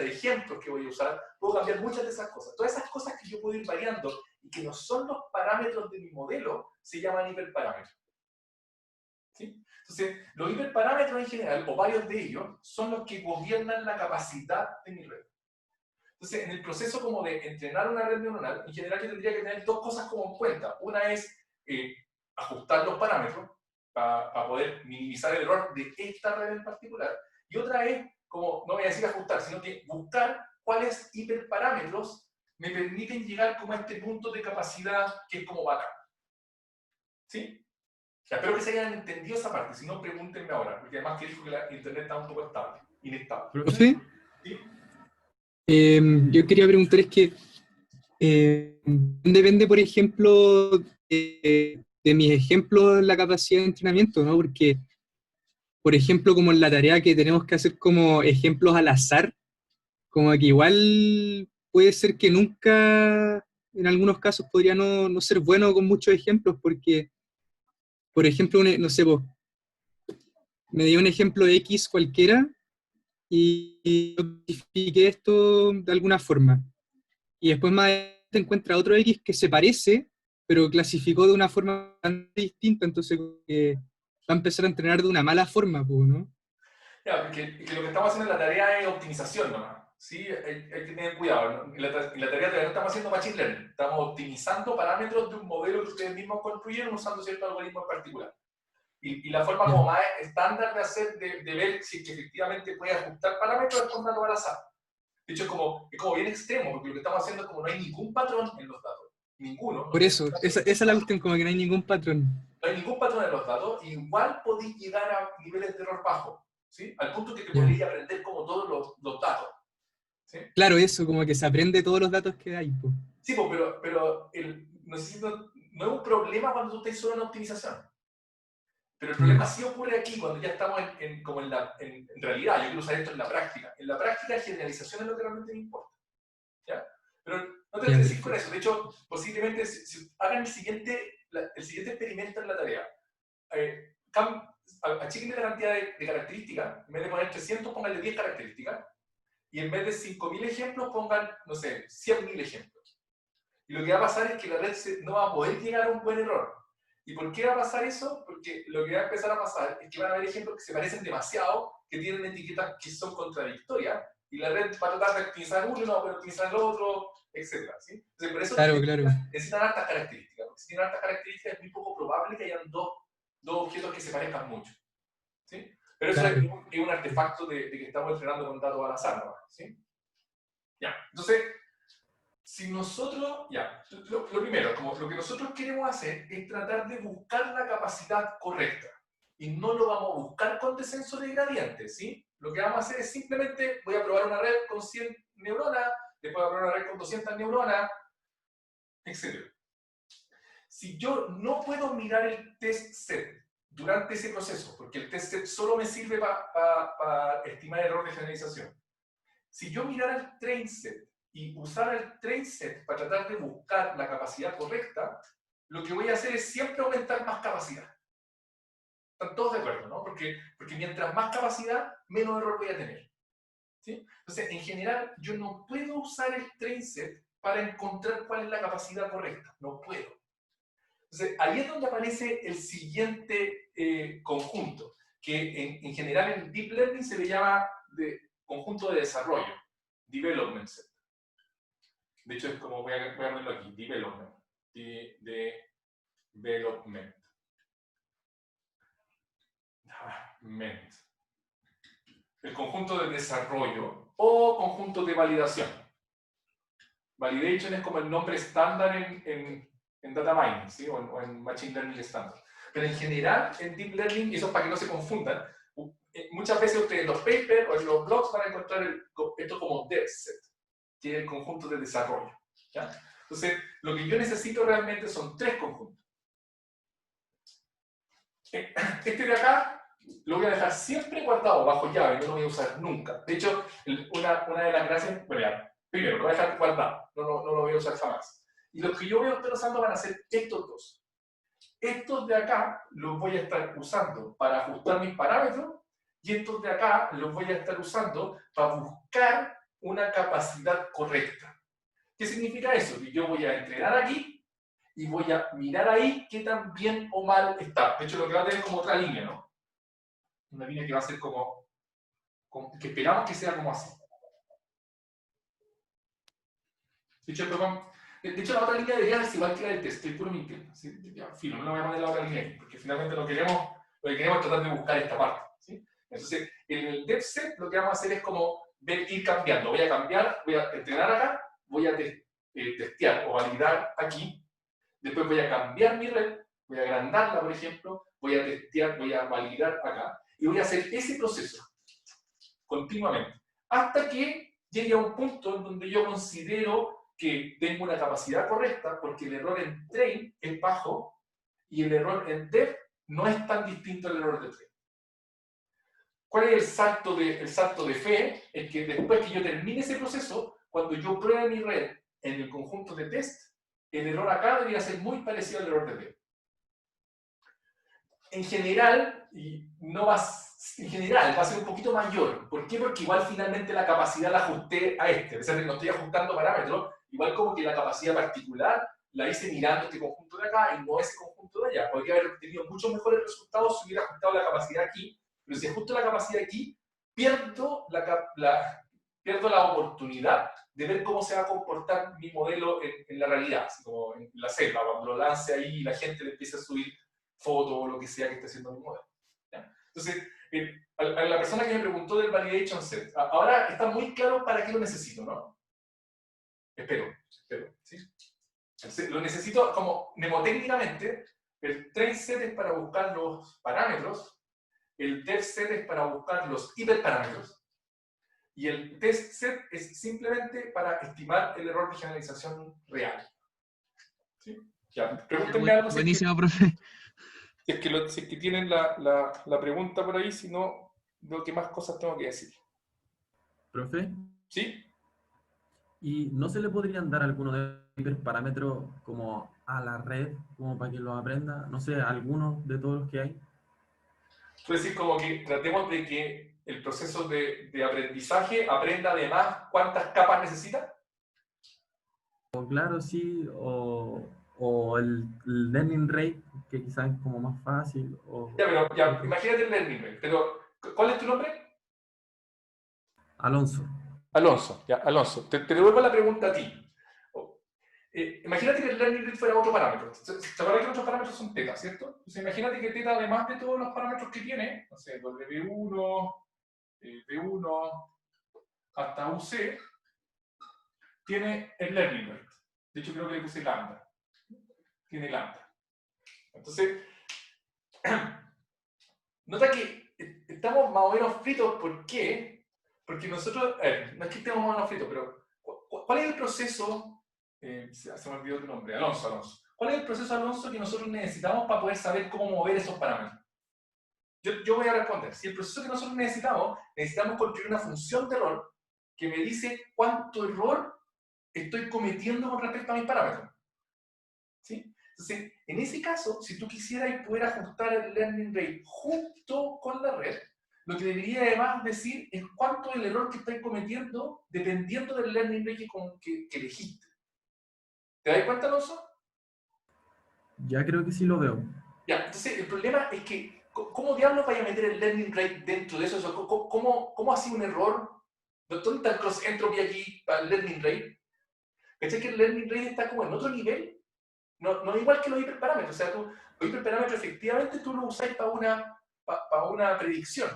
de ejemplos que voy a usar, puedo cambiar muchas de esas cosas. Todas esas cosas que yo puedo ir variando y que no son los parámetros de mi modelo, se llaman hiperparámetros. ¿Sí? Entonces, los hiperparámetros en general, o varios de ellos, son los que gobiernan la capacidad de mi red. Entonces, en el proceso como de entrenar una red neuronal, en general yo tendría que tener dos cosas como en cuenta. Una es ajustar los parámetros para poder minimizar el error de esta red en particular. Y otra es, como, no voy a decir ajustar, sino que buscar cuáles hiperparámetros me permiten llegar como a este punto de capacidad que es como bacán. ¿Sí? Espero que se hayan entendido esa parte, si no, pregúntenme ahora, porque además que dijo que la internet está un poco inestable. ¿Profe? ¿Sí? Yo quería preguntar es que depende, por ejemplo, de mis ejemplos la capacidad de entrenamiento, ¿no? Porque, por ejemplo, como en la tarea que tenemos que hacer como ejemplos al azar, como que igual puede ser que nunca, en algunos casos, podría no ser bueno con muchos ejemplos, porque, por ejemplo, no sé, vos, me dio un ejemplo X cualquiera y notifiqué esto de alguna forma. Y después más adelante encuentra otro X que se parece, pero clasificó de una forma distinta, entonces va a empezar a entrenar de una mala forma, pues, ¿no? Ya, porque lo que estamos haciendo en la tarea es optimización nomás. ¿Sí? Hay que tener cuidado, ¿no? En la tarea todavía no estamos haciendo machine learning, estamos optimizando parámetros de un modelo que ustedes mismos construyeron usando cierto algoritmo en particular. Y la forma como más estándar de hacer, de ver si efectivamente puede ajustar parámetros es con datos al azar. De hecho, es como bien extremo, porque lo que estamos haciendo es como no hay ningún patrón en los datos. Ninguno. Por eso, esa es la cuestión, como que no hay ningún patrón. No hay ningún patrón en los datos, igual podéis llegar a niveles de error bajos, ¿sí? Al punto que te podéis aprender como todos los datos. ¿Sí? Claro, eso, como que se aprende todos los datos que hay, pues. Sí, pero no es un problema cuando tú estás solo en optimización. Pero el problema sí ocurre aquí, cuando ya estamos en realidad, yo quiero usar esto en la práctica. En la práctica, generalización es lo que realmente me importa. ¿Ya? Pero no te voy a decir con eso. De hecho, posiblemente si hagan el siguiente experimento en la tarea. Achiquen la cantidad de características. En vez de poner 300, pónganle 10 características. Y en vez de 5.000 ejemplos, pongan, no sé, 100.000 ejemplos. Y lo que va a pasar es que la red no va a poder llegar a un buen error. ¿Y por qué va a pasar eso? Porque lo que va a empezar a pasar es que van a haber ejemplos que se parecen demasiado, que tienen etiquetas que son contradictorias, y la red va a tratar de optimizar uno, no va a poder optimizar el otro, etc. ¿Sí? Entonces, por eso necesitan hartas características. Porque si tienen hartas características, es muy poco probable que hayan dos objetos que se parezcan mucho. ¿Sí? Pero eso es un artefacto de que estamos entrenando con datos al azar, ¿no? ¿Sí? Ya, entonces, si nosotros, lo primero, como lo que nosotros queremos hacer es tratar de buscar la capacidad correcta. Y no lo vamos a buscar con descenso de gradiente, ¿sí? Lo que vamos a hacer es simplemente, voy a probar una red con 100 neuronas, después voy a probar una red con 200 neuronas, etc. Si yo no puedo mirar el test set durante ese proceso, porque el test set solo me sirve para estimar el error de generalización. Si yo mirara el train set y usar el train set para tratar de buscar la capacidad correcta, lo que voy a hacer es siempre aumentar más capacidad. ¿Están todos de acuerdo, no? Porque mientras más capacidad, menos error voy a tener. ¿Sí? Entonces, en general, yo no puedo usar el train set para encontrar cuál es la capacidad correcta. No puedo. Entonces, ahí es donde aparece el siguiente conjunto, que en general en Deep Learning se le llama conjunto de desarrollo, Development Set. De hecho, es como voy a ponerlo aquí, Development. Development. El conjunto de desarrollo o conjunto de validación. Validation es como el nombre estándar en data mining, ¿sí? o en machine learning estándar. Pero en general, en deep learning, y eso es para que no se confundan, muchas veces ustedes en los papers o en los blogs van a encontrar esto como dev set, que es el conjunto de desarrollo. ¿Ya? Entonces, lo que yo necesito realmente son tres conjuntos. Este de acá lo voy a dejar siempre guardado bajo llave, no lo voy a usar nunca. De hecho, una de las gracias, bueno, ya, primero, lo voy a dejar guardado, no lo voy a usar jamás. Y los que yo voy a estar usando van a ser estos dos. Estos de acá los voy a estar usando para ajustar mis parámetros y estos de acá los voy a estar usando para buscar una capacidad correcta. ¿Qué significa eso? Que yo voy a entrenar aquí y voy a mirar ahí qué tan bien o mal está. De hecho, lo que va a tener como otra línea, ¿no? Una línea que va a ser que esperamos que sea como así. De hecho, la otra línea debería ser igual que la del test, estoy puro mintiendo. ¿Sí? Ya, filo, no le voy a poner la otra línea aquí, porque finalmente lo que queremos es tratar de buscar esta parte. ¿Sí? Entonces, en el dev set lo que vamos a hacer es como ir cambiando. Voy a cambiar, voy a entrenar acá, voy a testear o validar aquí. Después voy a cambiar mi red, voy a agrandarla, por ejemplo, voy a testear, voy a validar acá. Y voy a hacer ese proceso continuamente. Hasta que llegue a un punto en donde yo considero que tengo una capacidad correcta, porque el error en train es bajo y el error en dev no es tan distinto al error de train. ¿Cuál es el salto de fe? Es que después que yo termine ese proceso, cuando yo pruebe mi red en el conjunto de test, el error acá debería ser muy parecido al error de dev. En general, va a ser un poquito mayor. ¿Por qué? Porque igual finalmente la capacidad la ajusté a este. A pesar de que no estoy ajustando parámetros, igual como que la capacidad particular la hice mirando este conjunto de acá y no ese conjunto de allá. Podría haber tenido muchos mejores resultados si hubiera ajustado la capacidad aquí, pero si ajusto la capacidad aquí, pierdo la oportunidad de ver cómo se va a comportar mi modelo en la realidad, así como en la selva, cuando lo lance ahí y la gente le empieza a subir fotos o lo que sea que esté haciendo mi modelo. ¿Ya? Entonces, a la persona que me preguntó del validation set, ahora está muy claro para qué lo necesito, ¿no? Espero, ¿sí? Entonces, lo necesito como mnemotécnicamente. El train set es para buscar los parámetros, el dev set es para buscar los hiperparámetros, y el test set es simplemente para estimar el error de generalización real. ¿Sí? Ya, pregúntenme algo. Buenísimo, profe. Si es que tienen la pregunta por ahí, si no, veo qué más cosas tengo que decir. ¿Profe? ¿Sí? ¿Y no se le podrían dar algunos hiperparámetros como a la red, como para que lo aprenda? No sé, algunos de todos los que hay. Tú decís como que tratemos de que el proceso de aprendizaje aprenda además cuántas capas necesita. O claro, sí, o el learning rate, que quizás es como más fácil. Ya, pero ya, imagínate el learning rate. Pero, ¿cuál es tu nombre? Alonso. Alonso, ya, Alonso. Te devuelvo la pregunta a ti. Imagínate que el learning rate fuera otro parámetro. ¿Se acuerdan que nuestros parámetros son teta, cierto? Entonces imagínate que teta, además de todos los parámetros que tiene, no sé, W1, B1, hasta UC, tiene el learning rate. De hecho, creo que le puse lambda. Tiene lambda. Entonces, nota que estamos más o menos fritos. ¿Por qué? Porque nosotros, no es que estemos más o menos fritos, pero ¿cuál es el proceso? Se me olvidó tu nombre, Alonso. ¿Cuál es el proceso, Alonso, que nosotros necesitamos para poder saber cómo mover esos parámetros? Yo voy a responder. Si el proceso que nosotros necesitamos construir una función de error que me dice cuánto error estoy cometiendo con respecto a mis parámetros. ¿Sí? Entonces, en ese caso, si tú quisieras poder ajustar el learning rate junto con la red, lo que debería además decir es cuánto es el error que estáis cometiendo dependiendo del learning rate que elegiste. ¿Te das cuenta, Alonso? Ya creo que sí lo veo. Ya, entonces el problema es que, ¿cómo diablos vaya a meter el learning rate dentro de eso? ¿Cómo ha sido un error? ¿Dónde está el cross entropy aquí para el learning rate? ¿Cachai que el learning rate está como en otro nivel? No es igual que los hiperparámetros. O sea, los hiperparámetros efectivamente tú los usás para una predicción.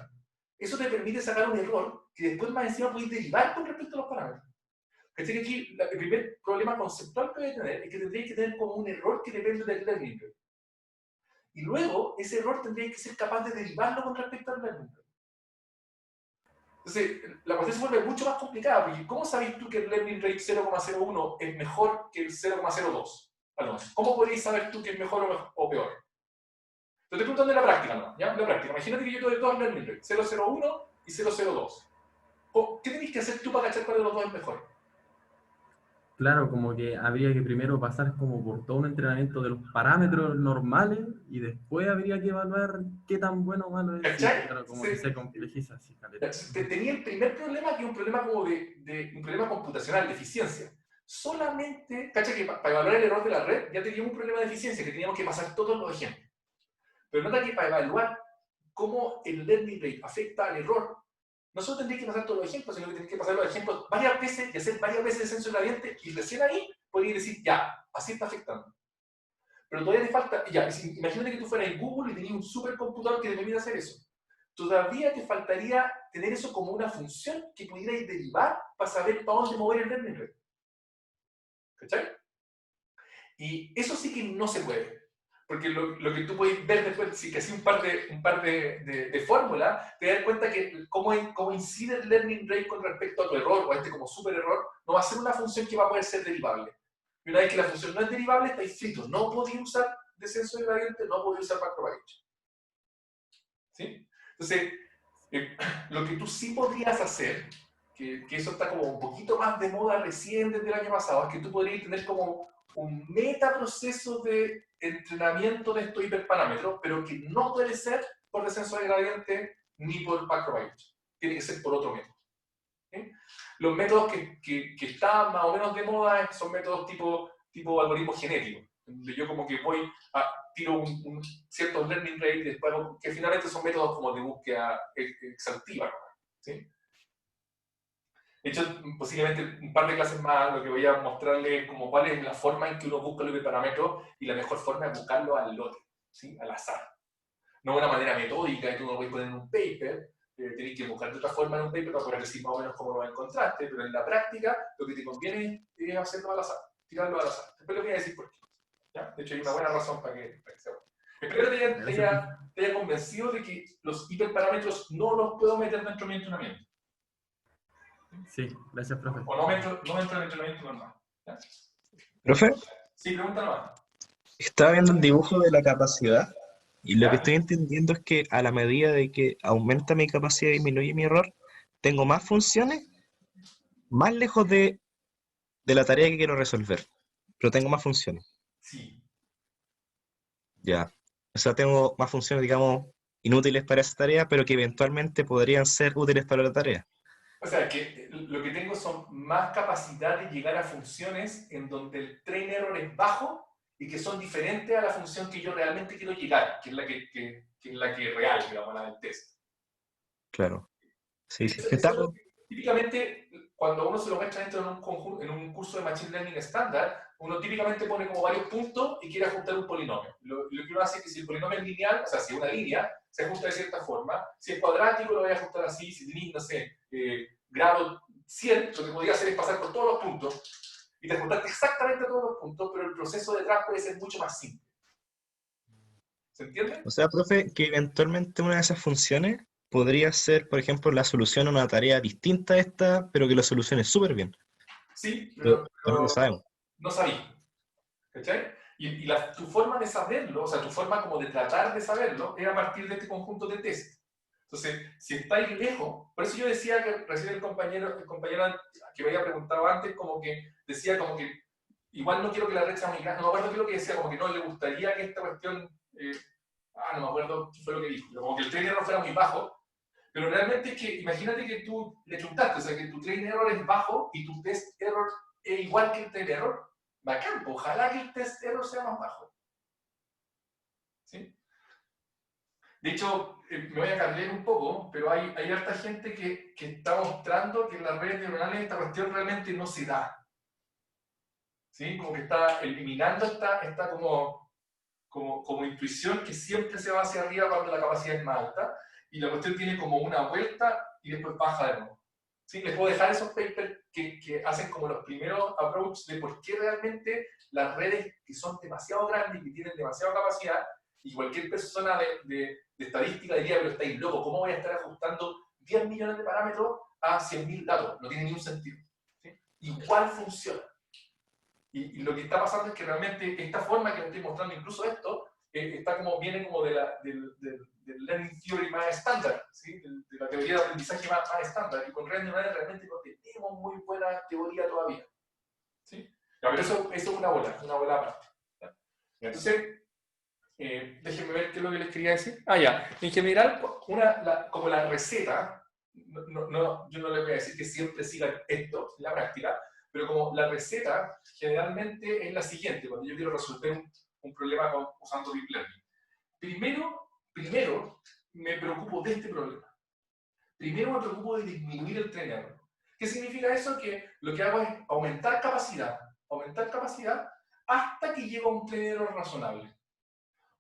Eso te permite sacar un error que después más encima podéis derivar con respecto a los parámetros. ¿Cachai? Aquí el primer problema conceptual que voy a tener es que tendréis que tener como un error que depende del learning rate. Y luego ese error tendréis que ser capaz de derivarlo con respecto al learning rate. Entonces, la cuestión se vuelve mucho más complicada, porque ¿cómo sabéis tú que el learning rate 0,01 es mejor que el 0,02? Alonso, ¿cómo podéis saber tú que es mejor o peor? Te estoy preguntando en la práctica, ¿no? ¿Ya? En la práctica. Imagínate que yo te doy dos learning rates, 0,01 y 0,02. ¿Qué tenéis que hacer tú para cachar cuál de los dos es mejor? Claro, como que habría que primero pasar como por todo un entrenamiento de los parámetros normales y después habría que evaluar qué tan bueno o malo es. ¿Cachai? Claro, como que se complejiza así. Tenía el primer problema, que es un problema como un problema computacional, de eficiencia. Solamente, ¿cachai? Que para evaluar el error de la red ya teníamos un problema de eficiencia, que teníamos que pasar todos los ejemplos. Pero nota que para evaluar cómo el learning rate afecta al error, no solo tendrías que pasar todos los ejemplos, sino que tendrías que pasar los ejemplos varias veces y hacer varias veces descenso de gradiente, y recién ahí podrías decir, ya, así está afectando. Pero todavía te falta, ya, imagínate que tú fueras en Google y tenías un supercomputador que te permite hacer eso. Todavía te faltaría tener eso como una función que pudierais derivar para saber para dónde mover el learning rate. ¿Cachai? Y eso sí que no se puede. Porque lo que tú puedes ver después, si que así un par de fórmulas, te das cuenta que cómo incide el learning rate con respecto a tu error, o a este como super error, no va a ser una función que va a poder ser derivable. Y una vez que la función no es derivable, está escrito, no podía usar descenso de gradiente, no podía usar backpropagation. ¿Sí? Entonces, lo que tú sí podrías hacer, que eso está como un poquito más de moda recién desde el año pasado, es que tú podrías tener como un metaproceso de entrenamiento de estos hiperparámetros, pero que no puede ser por descenso de gradiente ni por backpropagation. Tiene que ser por otro método. ¿Sí? Los métodos que están más o menos de moda son métodos tipo algoritmos genéticos, donde yo como que tiro un cierto learning rate y después, que finalmente son métodos como de búsqueda exhaustiva, ¿sí? De hecho, posiblemente un par de clases más lo que voy a mostrarles es como cuál es la forma en que uno busca los hiperparámetros, y la mejor forma es buscarlo al lote, ¿sí? Al azar. No de una manera metódica, que tú no puedes poner en un paper, tenés que buscar de otra forma en un paper para poder decir más o menos cómo lo encontraste, pero en la práctica lo que te conviene es hacerlo al azar, tirarlo al azar. Después les voy a decir por qué. ¿Ya? De hecho, hay una buena razón para que sea bueno. Espero que te haya convencido de que los hiperparámetros no los puedo meter dentro de mi entrenamiento. Sí, gracias, profe. O no entro en el entrenamiento normal. ¿Ya? Profe, Sí, pregunta nomás. estaba viendo el dibujo de la capacidad y lo que ¿Ya? estoy entendiendo es que a la medida de que aumenta mi capacidad y disminuye mi error, tengo más funciones más lejos de la tarea que quiero resolver, pero tengo más funciones. Sí. Ya. O sea, tengo más funciones, digamos, inútiles para esa tarea, pero que eventualmente podrían ser útiles para la tarea. O sea, que lo que tengo son más capacidad de llegar a funciones en donde el train error es bajo y que son diferentes a la función que yo realmente quiero llegar, que es la que es la que es real, digamos, la del test. Claro. Sí, sí. Típicamente, cuando uno se lo muestra dentro en un curso de Machine Learning estándar, uno típicamente pone como varios puntos y quiere ajustar un polinomio. Lo que uno hace es que si el polinomio es lineal, o sea, si es una línea, se ajusta de cierta forma. Si es cuadrático, lo voy a ajustar así. Si tenéis, no sé, grado 100, lo que podría hacer es pasar por todos los puntos y te ajustaste exactamente a todos los puntos, pero el proceso detrás puede ser mucho más simple. ¿Se entiende? O sea, profe, que eventualmente una de esas funciones podría ser, por ejemplo, la solución a una tarea distinta a esta, pero que lo solucione súper bien. Sí, Pero no lo sabemos. no sabí. ¿Cachai? Y tu forma de saberlo, o sea, tu forma como de tratar de saberlo, es a partir de este conjunto de test. Entonces, si estáis lejos, por eso yo decía que recién el compañero que me había preguntado antes, como que decía como que igual no quiero que la red sea muy grande, no me acuerdo qué es lo que decía, como que no le gustaría que esta cuestión, no me acuerdo qué fue lo que dijo, como que el train error fuera muy bajo, pero realmente es que imagínate que tú le chuntaste, o sea, que tu train error es bajo y tu test error es igual que el train error. Bacán, ojalá que el test error sea más bajo. ¿Sí? De hecho, me voy a cambiar un poco, pero hay harta gente que está mostrando que en las redes neuronales esta cuestión realmente no se da. ¿Sí? Como que está eliminando esta como intuición que siempre se va hacia arriba cuando la capacidad es más alta, y la cuestión tiene como una vuelta y después baja de nuevo. ¿Sí? Les puedo dejar esos papers que hacen como los primeros approaches de por qué realmente las redes que son demasiado grandes y que tienen demasiada capacidad, y cualquier persona de estadística diría, pero estáis locos, ¿cómo voy a estar ajustando 10 millones de parámetros a 100.000 datos? No tiene ningún sentido. ¿Sí? Igual funciona. Y lo que está pasando es que realmente esta forma que les estoy mostrando, incluso esto, está viene como del learning theory más estándar, ¿sí? de la teoría de aprendizaje más estándar, y con redes neuronales realmente no tenemos muy buena teoría todavía. ¿Sí? Pero eso es una bola aparte. ¿Ya? Entonces, déjenme ver qué es lo que les quería decir. Ya. En general, como la receta, yo no les voy a decir que siempre sigan esto en la práctica, pero como la receta generalmente es la siguiente, cuando yo quiero resolver un problema usando Deep Learning. Primero me preocupo de este problema. primero me preocupo de disminuir el train error. ¿Qué significa eso? Que lo que hago es aumentar capacidad hasta que llego a un train error razonable.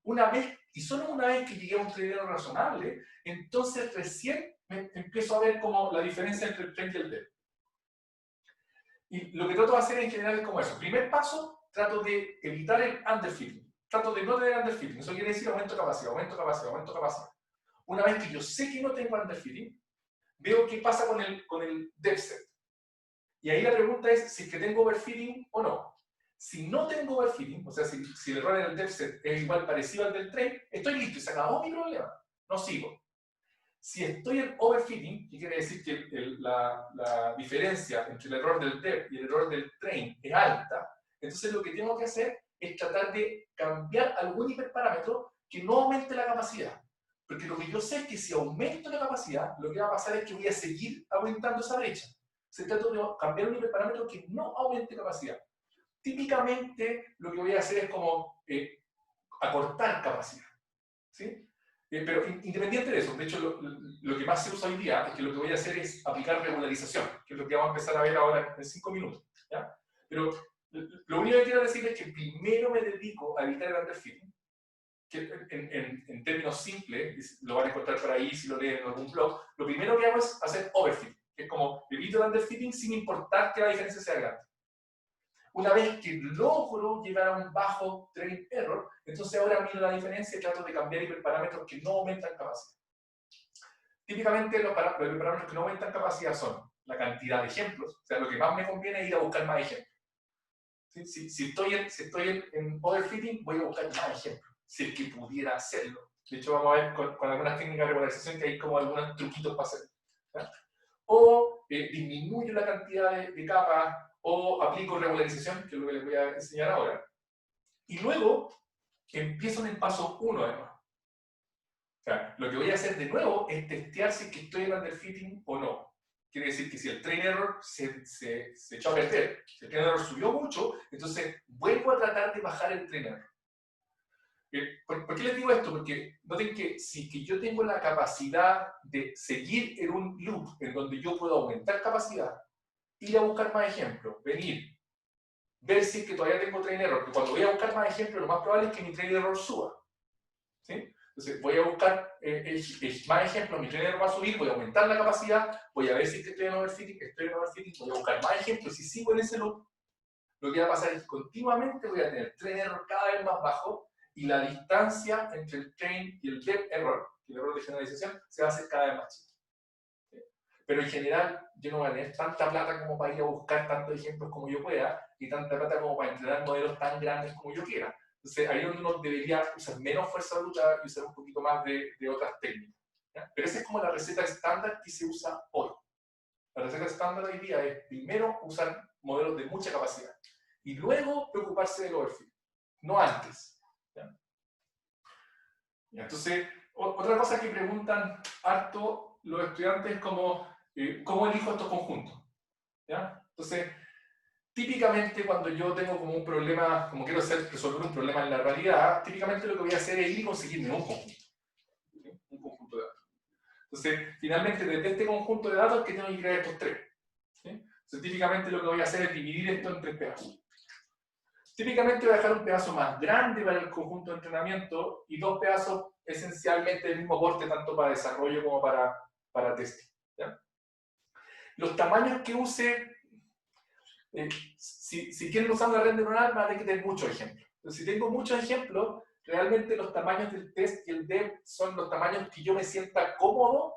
Una vez, y solo una vez que llegué a un train error razonable, entonces recién empiezo a ver como la diferencia entre el train y el dev. Y lo que trato de hacer en general es como eso. Primer paso, trato de evitar el underfitting. Trato de no tener underfitting. Eso quiere decir aumento de capacidad. Una vez que yo sé que no tengo underfitting, veo qué pasa con el dev set. Y ahí la pregunta es si es que tengo overfitting o no. Si no tengo overfitting, o sea, si el error en el dev set es igual parecido al del train, estoy listo y se acabó mi problema. No sigo. Si estoy en overfitting, que quiere decir que la diferencia entre el error del dev y el error del train es alta, entonces lo que tengo que hacer es tratar de cambiar algún hiperparámetro que no aumente la capacidad. Porque lo que yo sé es que si aumento la capacidad, lo que va a pasar es que voy a seguir aumentando esa brecha. Se trata de cambiar un hiperparámetro que no aumente capacidad. Típicamente lo que voy a hacer es como acortar capacidad. ¿Sí? Pero independiente de eso, de hecho lo que más se usa hoy día es que lo que voy a hacer es aplicar regularización, que es lo que vamos a empezar a ver ahora en 5 minutos. ¿Ya? Pero lo único que quiero decir es que primero me dedico a evitar el underfitting, que en términos simples, lo van a encontrar por ahí si lo leen en algún blog, lo primero que hago es hacer overfitting, que es como evito el underfitting sin importar que la diferencia sea grande. Una vez que logro llegar a un bajo train error, entonces ahora miro la diferencia y trato de cambiar hiperparámetros que no aumentan capacidad. Típicamente los hiperparámetros que no aumentan capacidad son la cantidad de ejemplos, o sea, lo que más me conviene es ir a buscar más ejemplos. ¿Sí? Si estoy en overfitting, voy a buscar más ejemplos, si es que pudiera hacerlo. De hecho, vamos a ver con algunas técnicas de regularización que hay como algunos truquitos para hacerlo. ¿Ya? O disminuyo la cantidad de capas, o aplico regularización, que es lo que les voy a enseñar ahora. Y luego empiezo en el paso 1 además. O sea, lo que voy a hacer de nuevo es testear si es que estoy en underfitting o no. Quiere decir que si el train error se echó a perder, si el train error subió mucho, entonces vuelvo a tratar de bajar el train error. ¿Por qué les digo esto? Porque noten que si que yo tengo la capacidad de seguir en un loop en donde yo puedo aumentar capacidad, ir a buscar más ejemplos, venir, ver si es que todavía tengo train error, porque cuando voy a buscar más ejemplos, lo más probable es que mi train error suba. ¿Sí? Entonces voy a buscar más ejemplos, mi train error va a subir, voy a aumentar la capacidad, voy a ver si es que estoy en overfitting, voy a buscar más ejemplos, y si sigo en ese loop, lo que va a pasar es que continuamente voy a tener train error cada vez más bajo, y la distancia entre el train y el dev error, el error de generalización, se va a hacer cada vez más chico. ¿Sí? Pero en general, yo no voy a tener tanta plata como para ir a buscar tantos ejemplos como yo pueda, y tanta plata como para entrenar modelos tan grandes como yo quiera. Entonces, ahí es donde uno debería usar menos fuerza bruta y usar un poquito más de otras técnicas. ¿Ya? Pero esa es como la receta estándar que se usa hoy. La receta estándar hoy día es primero usar modelos de mucha capacidad y luego preocuparse del overfit, no antes. ¿Ya? Entonces, otra cosa que preguntan harto los estudiantes es como, ¿cómo elijo estos conjuntos? ¿Ya? Entonces, típicamente cuando yo tengo como un problema, como quiero resolver un problema en la realidad, típicamente lo que voy a hacer es ir y conseguirme un conjunto. ¿Sí? Un conjunto de datos. Entonces, finalmente, desde este conjunto de datos, que tengo que crear estos tres. ¿Sí? Entonces, típicamente lo que voy a hacer es dividir esto en tres pedazos. Típicamente voy a dejar un pedazo más grande para el conjunto de entrenamiento y dos pedazos esencialmente del mismo porte, tanto para desarrollo como para testing. ¿Ya? Los tamaños que use, si quieren usar una red neuronal, van a tener que tener muchos ejemplos. Entonces, si tengo muchos ejemplos, realmente los tamaños del test y el dev son los tamaños que yo me sienta cómodo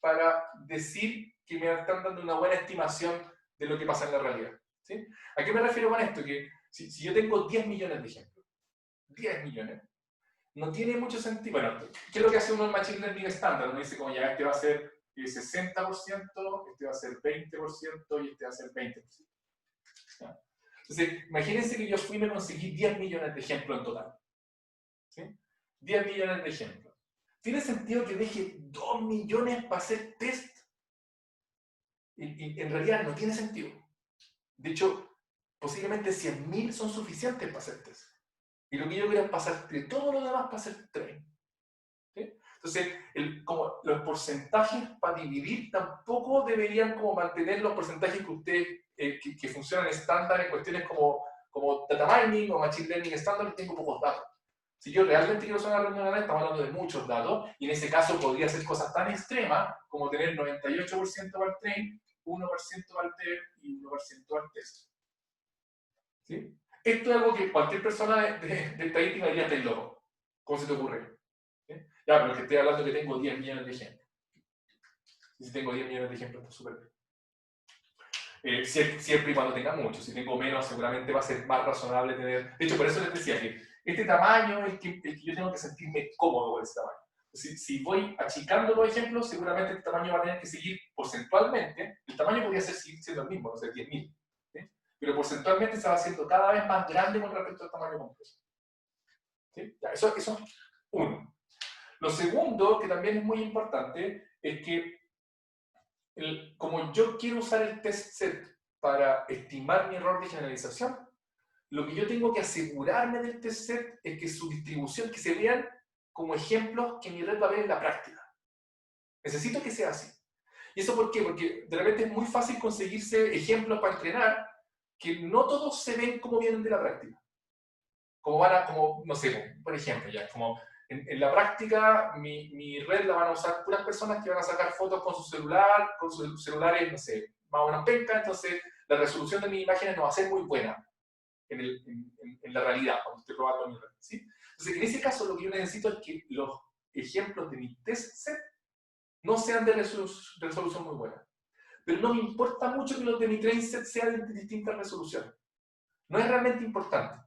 para decir que me están dando una buena estimación de lo que pasa en la realidad. ¿Sí? ¿A qué me refiero con esto? Que si yo tengo 10 millones de ejemplos, 10 millones, no tiene mucho sentido. Bueno, ¿qué es lo que hace uno en Machine Learning estándar? Uno dice como ya, este va a ser 60%, este va a ser 20% y este va a ser 20%. ¿Ya? Entonces, imagínense que yo fui y me conseguí 10 millones de ejemplos en total. ¿Sí? 10 millones de ejemplos. ¿Tiene sentido que deje 2 millones para hacer test? Y en realidad no tiene sentido. De hecho, posiblemente 100.000 son suficientes para hacer test. Y lo que yo quiero es pasar de todo lo demás para hacer train. ¿Sí? Entonces, como los porcentajes para dividir tampoco deberían como mantener los porcentajes que ustedes, que funcionan estándar en cuestiones como data mining o machine learning estándar, que tengo pocos datos. Si yo realmente quiero usar una red neuronal, estamos hablando de muchos datos, y en ese caso podría hacer cosas tan extremas como tener 98% para el train, 1% para el TER y 1% para el test. ¿Sí? Esto es algo que cualquier persona de estadística diría, estáis loco. ¿Cómo se te ocurre? ¿Sí? Ya, pero es que estoy hablando que tengo 10 millones de ejemplos. Y si tengo 10 millones de ejemplos, está súper bien. Siempre y cuando tenga muchos. Si tengo menos, seguramente va a ser más razonable tener... De hecho, por eso les decía que este tamaño es el que yo tengo que sentirme cómodo con ese tamaño. Si voy achicando los ejemplos, seguramente el tamaño va a tener que seguir porcentualmente. El tamaño podría seguir siendo el mismo, no sé, 10.000. ¿Sí? Pero porcentualmente se va haciendo cada vez más grande con respecto al tamaño completo. ¿Sí? Ya, eso es uno. Lo segundo, que también es muy importante, es que como yo quiero usar el test set para estimar mi error de generalización, lo que yo tengo que asegurarme del test set es que su distribución, que se vean como ejemplos que mi red va a ver en la práctica. Necesito que sea así. ¿Y eso por qué? Porque de repente es muy fácil conseguirse ejemplos para entrenar que no todos se ven como vienen de la práctica. Como no sé, por ejemplo, ya, como en la práctica mi red la van a usar puras personas que van a sacar fotos con su celular, con sus celulares, no sé, más o menos penca, entonces la resolución de mis imágenes no va a ser muy buena en la realidad, cuando estoy probando mi red, ¿sí? Entonces, en ese caso lo que yo necesito es que los ejemplos de mi test set no sean de resolución muy buena. Pero no me importa mucho que los de mi train set sean de distintas resoluciones. No es realmente importante.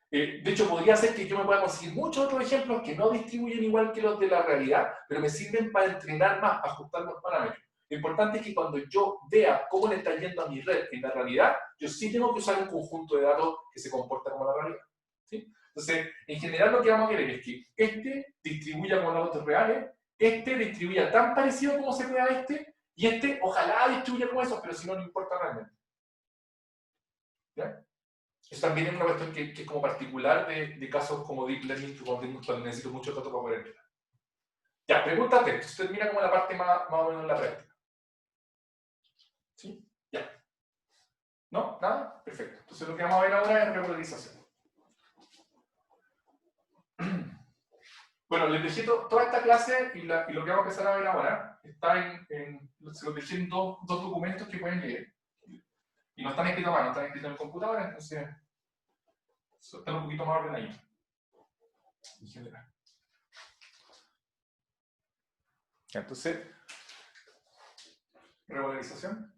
De hecho, podría ser que yo me pueda conseguir muchos otros ejemplos que no distribuyen igual que los de la realidad, pero me sirven para entrenar más, ajustar los parámetros. Lo importante es que cuando yo vea cómo le está yendo a mi red en la realidad, yo sí tengo que usar un conjunto de datos que se comporta como la realidad. ¿Sí? Entonces, en general lo que vamos a querer es que este distribuya con los datos reales, este distribuya tan parecido como se vea este, y este ojalá distribuya como esos, pero si no, no importa realmente. ¿Ya? Eso también es una cuestión que es como particular de casos como Deep Learning, que cuando necesito mucho datos para poder entrenar. Ya, pregúntate, esto termina como la parte más o menos en la práctica. ¿Sí? Ya. ¿No? ¿Nada? Perfecto. Entonces lo que vamos a ver ahora es regularización. Bueno, les dejé toda esta clase y lo que vamos a empezar a ver ahora está se los dejé en dos documentos que pueden leer. Y no están escritos a mano, están escritos en el computador, entonces están un poquito más ordenaditos. En general. Ya, entonces, regularización.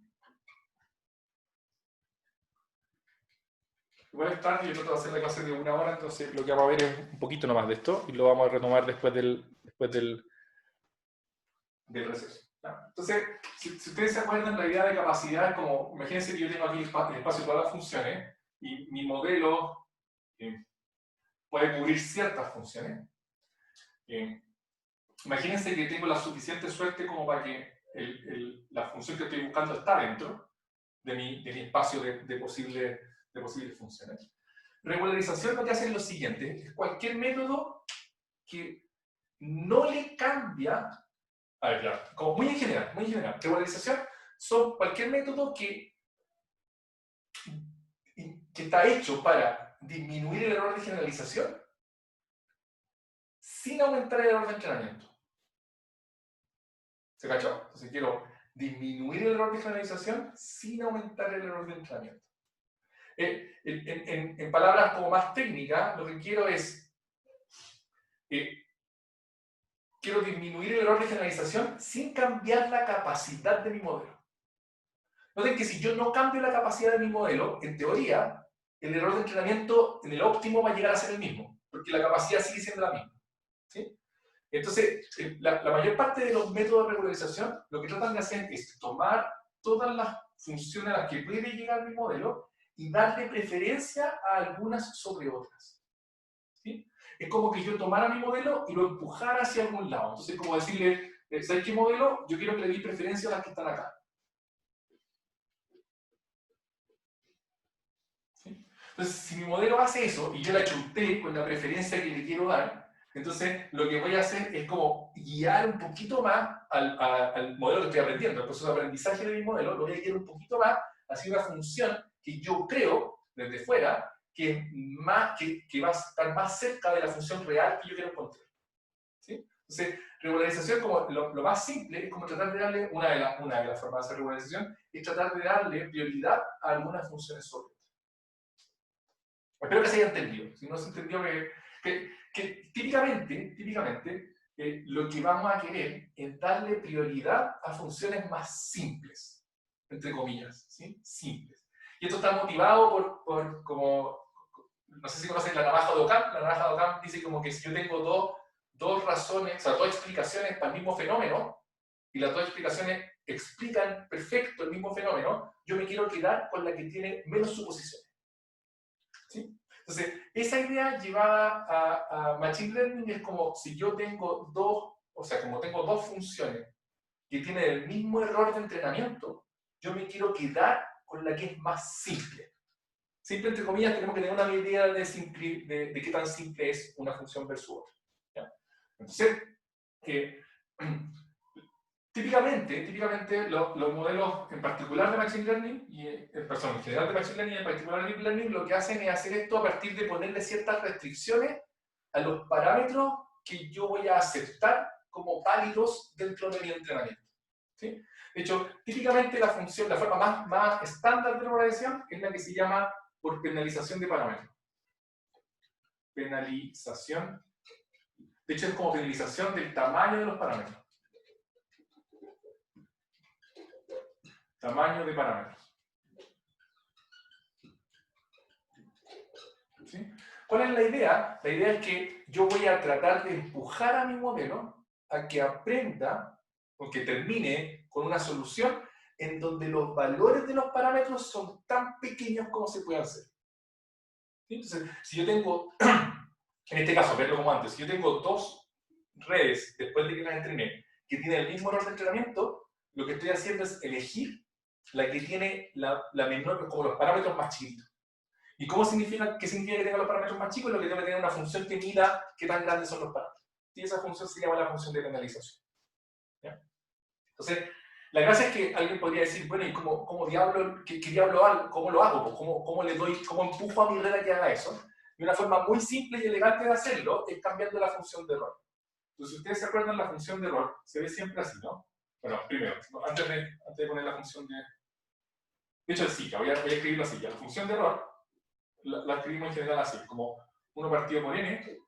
Igual es tarde, yo trato de hacer la clase de 1 hora, entonces lo que vamos a ver es un poquito nomás de esto y lo vamos a retomar después del receso. ¿Ya? Entonces, si ustedes se acuerdan, la idea de capacidad es como, imagínense que yo tengo aquí el espacio de todas las funciones y mi modelo puede cubrir ciertas funciones. Imagínense que tengo la suficiente suerte como para que la función que estoy buscando está dentro de mi espacio de posibles funciones. Regularización lo que hace es lo siguiente, es cualquier método que no le cambia, a ver, ya, como muy en general, regularización son cualquier método que está hecho para disminuir el error de generalización sin aumentar el error de entrenamiento. ¿Se cachó? Entonces quiero disminuir el error de generalización sin aumentar el error de entrenamiento. En palabras como más técnicas, lo que quiero es quiero disminuir el error de generalización sin cambiar la capacidad de mi modelo. Noten que si yo no cambio la capacidad de mi modelo, en teoría, el error de entrenamiento en el óptimo va a llegar a ser el mismo, porque la capacidad sigue siendo la misma. ¿Sí? Entonces, la mayor parte de los métodos de regularización lo que tratan de hacer es tomar todas las funciones a las que puede llegar mi modelo y darle preferencia a algunas sobre otras. ¿Sí? Es como que yo tomara mi modelo y lo empujara hacia algún lado. Entonces, como decirle, ¿sabes qué modelo? Yo quiero que le di preferencia a las que están acá. ¿Sí? Entonces, si mi modelo hace eso y yo la chunté con la preferencia que le quiero dar, Entonces, lo que voy a hacer es como guiar un poquito más al modelo que estoy aprendiendo, el proceso de aprendizaje de mi modelo, lo voy a guiar un poquito más hacia una función que yo creo, desde fuera, que va a estar más cerca de la función real que yo quiero encontrar. ¿Sí? Entonces, regularización, como lo más simple, es como tratar de darle, una de las formas de hacer regularización, es tratar de darle prioridad a algunas funciones sobre otras. Espero que se haya entendido. Si no se entendió, que típicamente lo que vamos a querer es darle prioridad a funciones más simples, entre comillas, ¿sí? Simples. Y esto está motivado por como, no sé si conocen la navaja de Occam. La navaja de Occam dice como que si yo tengo dos razones, o sea, dos explicaciones para el mismo fenómeno, y las dos explicaciones explican perfecto el mismo fenómeno, yo me quiero quedar con la que tiene menos suposiciones. ¿Sí? Entonces, esa idea llevada a Machine Learning es como si yo tengo como tengo dos funciones que tienen el mismo error de entrenamiento, yo me quiero quedar con la que es más simple. Simple, entre comillas, tenemos que tener una idea de qué tan simple es una función versus otra. ¿Ya? Entonces, típicamente los modelos en particular de Machine Learning, en general de Machine Learning y en particular de Deep Learning, lo que hacen es hacer esto a partir de ponerle ciertas restricciones a los parámetros que yo voy a aceptar como válidos dentro de mi entrenamiento. ¿Sí? De hecho, típicamente la forma más estándar de regularización es la que se llama por penalización de parámetros. Penalización. De hecho, es como penalización del tamaño de los parámetros. Tamaño de parámetros. ¿Sí? ¿Cuál es la idea? La idea es que yo voy a tratar de empujar a mi modelo a que aprenda o que termine con una solución en donde los valores de los parámetros son tan pequeños como se puede hacer. ¿Sí? Entonces, si yo tengo, en este caso, verlo como antes, si yo tengo dos redes después de que las entrené que tienen el mismo error de entrenamiento, lo que estoy haciendo es elegir la que tiene la menor, como los parámetros más chiquitos. ¿Y qué significa que tenga los parámetros más chicos? Lo que tengo que tener una función que mida qué tan grandes son los parámetros. Y esa función se llama la función de penalización. ¿Ya? Entonces, la gracia es que alguien podría decir, bueno, ¿y cómo diablo, qué diablo hago? ¿Cómo lo hago? ¿Cómo empujo a mi red a que haga eso? Y una forma muy simple y elegante de hacerlo es cambiando la función de error. Entonces, si ustedes se acuerdan, la función de error se ve siempre así, ¿no? Bueno, primero, antes de poner la función de... De hecho, sí, voy a escribirlo así. Ya. La función de error la escribimos en general así, como 1 partido por n,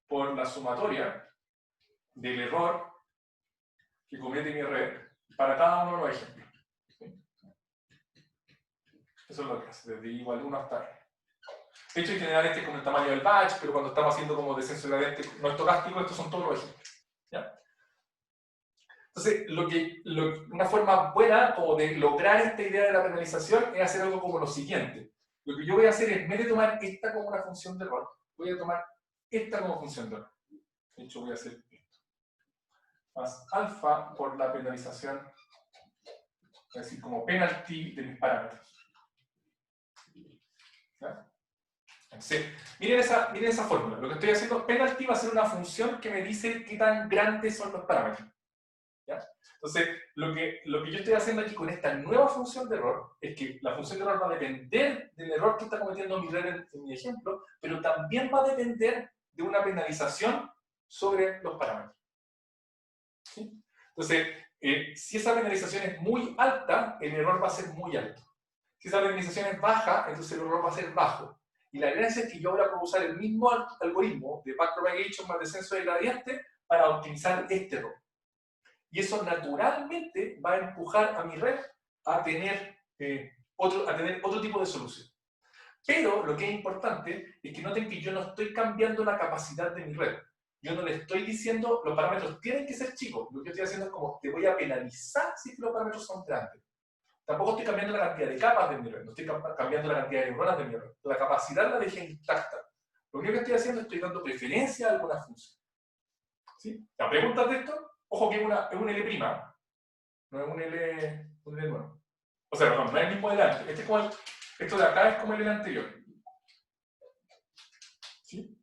por la sumatoria del error que comete mi red para cada uno de los ejemplos. ¿Sí? Eso es lo que hace, desde igual 1 hasta n. De hecho, en general este es como el tamaño del batch, pero cuando estamos haciendo como descenso gradiente no estocástico, estos son todos los ejemplos. ¿Ya? Entonces, una forma buena como de lograr esta idea de la penalización es hacer algo como lo siguiente. Lo que yo voy a hacer es, en vez de tomar esta como una función de error, voy a tomar esta como función de error. De hecho, voy a hacer esto. Más alfa por la penalización, es decir, como penalty de mis parámetros. ¿Ya? Entonces, miren esa fórmula. Lo que estoy haciendo, penalty va a ser una función que me dice qué tan grandes son los parámetros. ¿Ya? Entonces, lo que yo estoy haciendo aquí con esta nueva función de error es que la función de error va a depender del error que está cometiendo mi red en mi ejemplo, pero también va a depender de una penalización sobre los parámetros. ¿Sí? Entonces, si esa penalización es muy alta, el error va a ser muy alto. Si esa penalización es baja, entonces el error va a ser bajo. Y la gracia es que yo ahora puedo usar el mismo algoritmo de backpropagation más descenso de gradiente para optimizar este error. Y eso naturalmente va a empujar a mi red a tener otro tipo de solución. Pero lo que es importante es que noten que yo no estoy cambiando la capacidad de mi red. Yo no le estoy diciendo los parámetros tienen que ser chicos. Lo que estoy haciendo es como te voy a penalizar si los parámetros son grandes. Tampoco estoy cambiando la cantidad de capas de mi red. No estoy cambiando la cantidad de neuronas de mi red. La capacidad la dejé intacta. Lo único que estoy haciendo es estoy dando preferencia a alguna función. ¿Sí? ¿La pregunta de esto? Ojo que es un L', no es un L nuevo. O sea, perdón, no es el mismo delante. Esto de acá es como el L anterior. ¿Sí?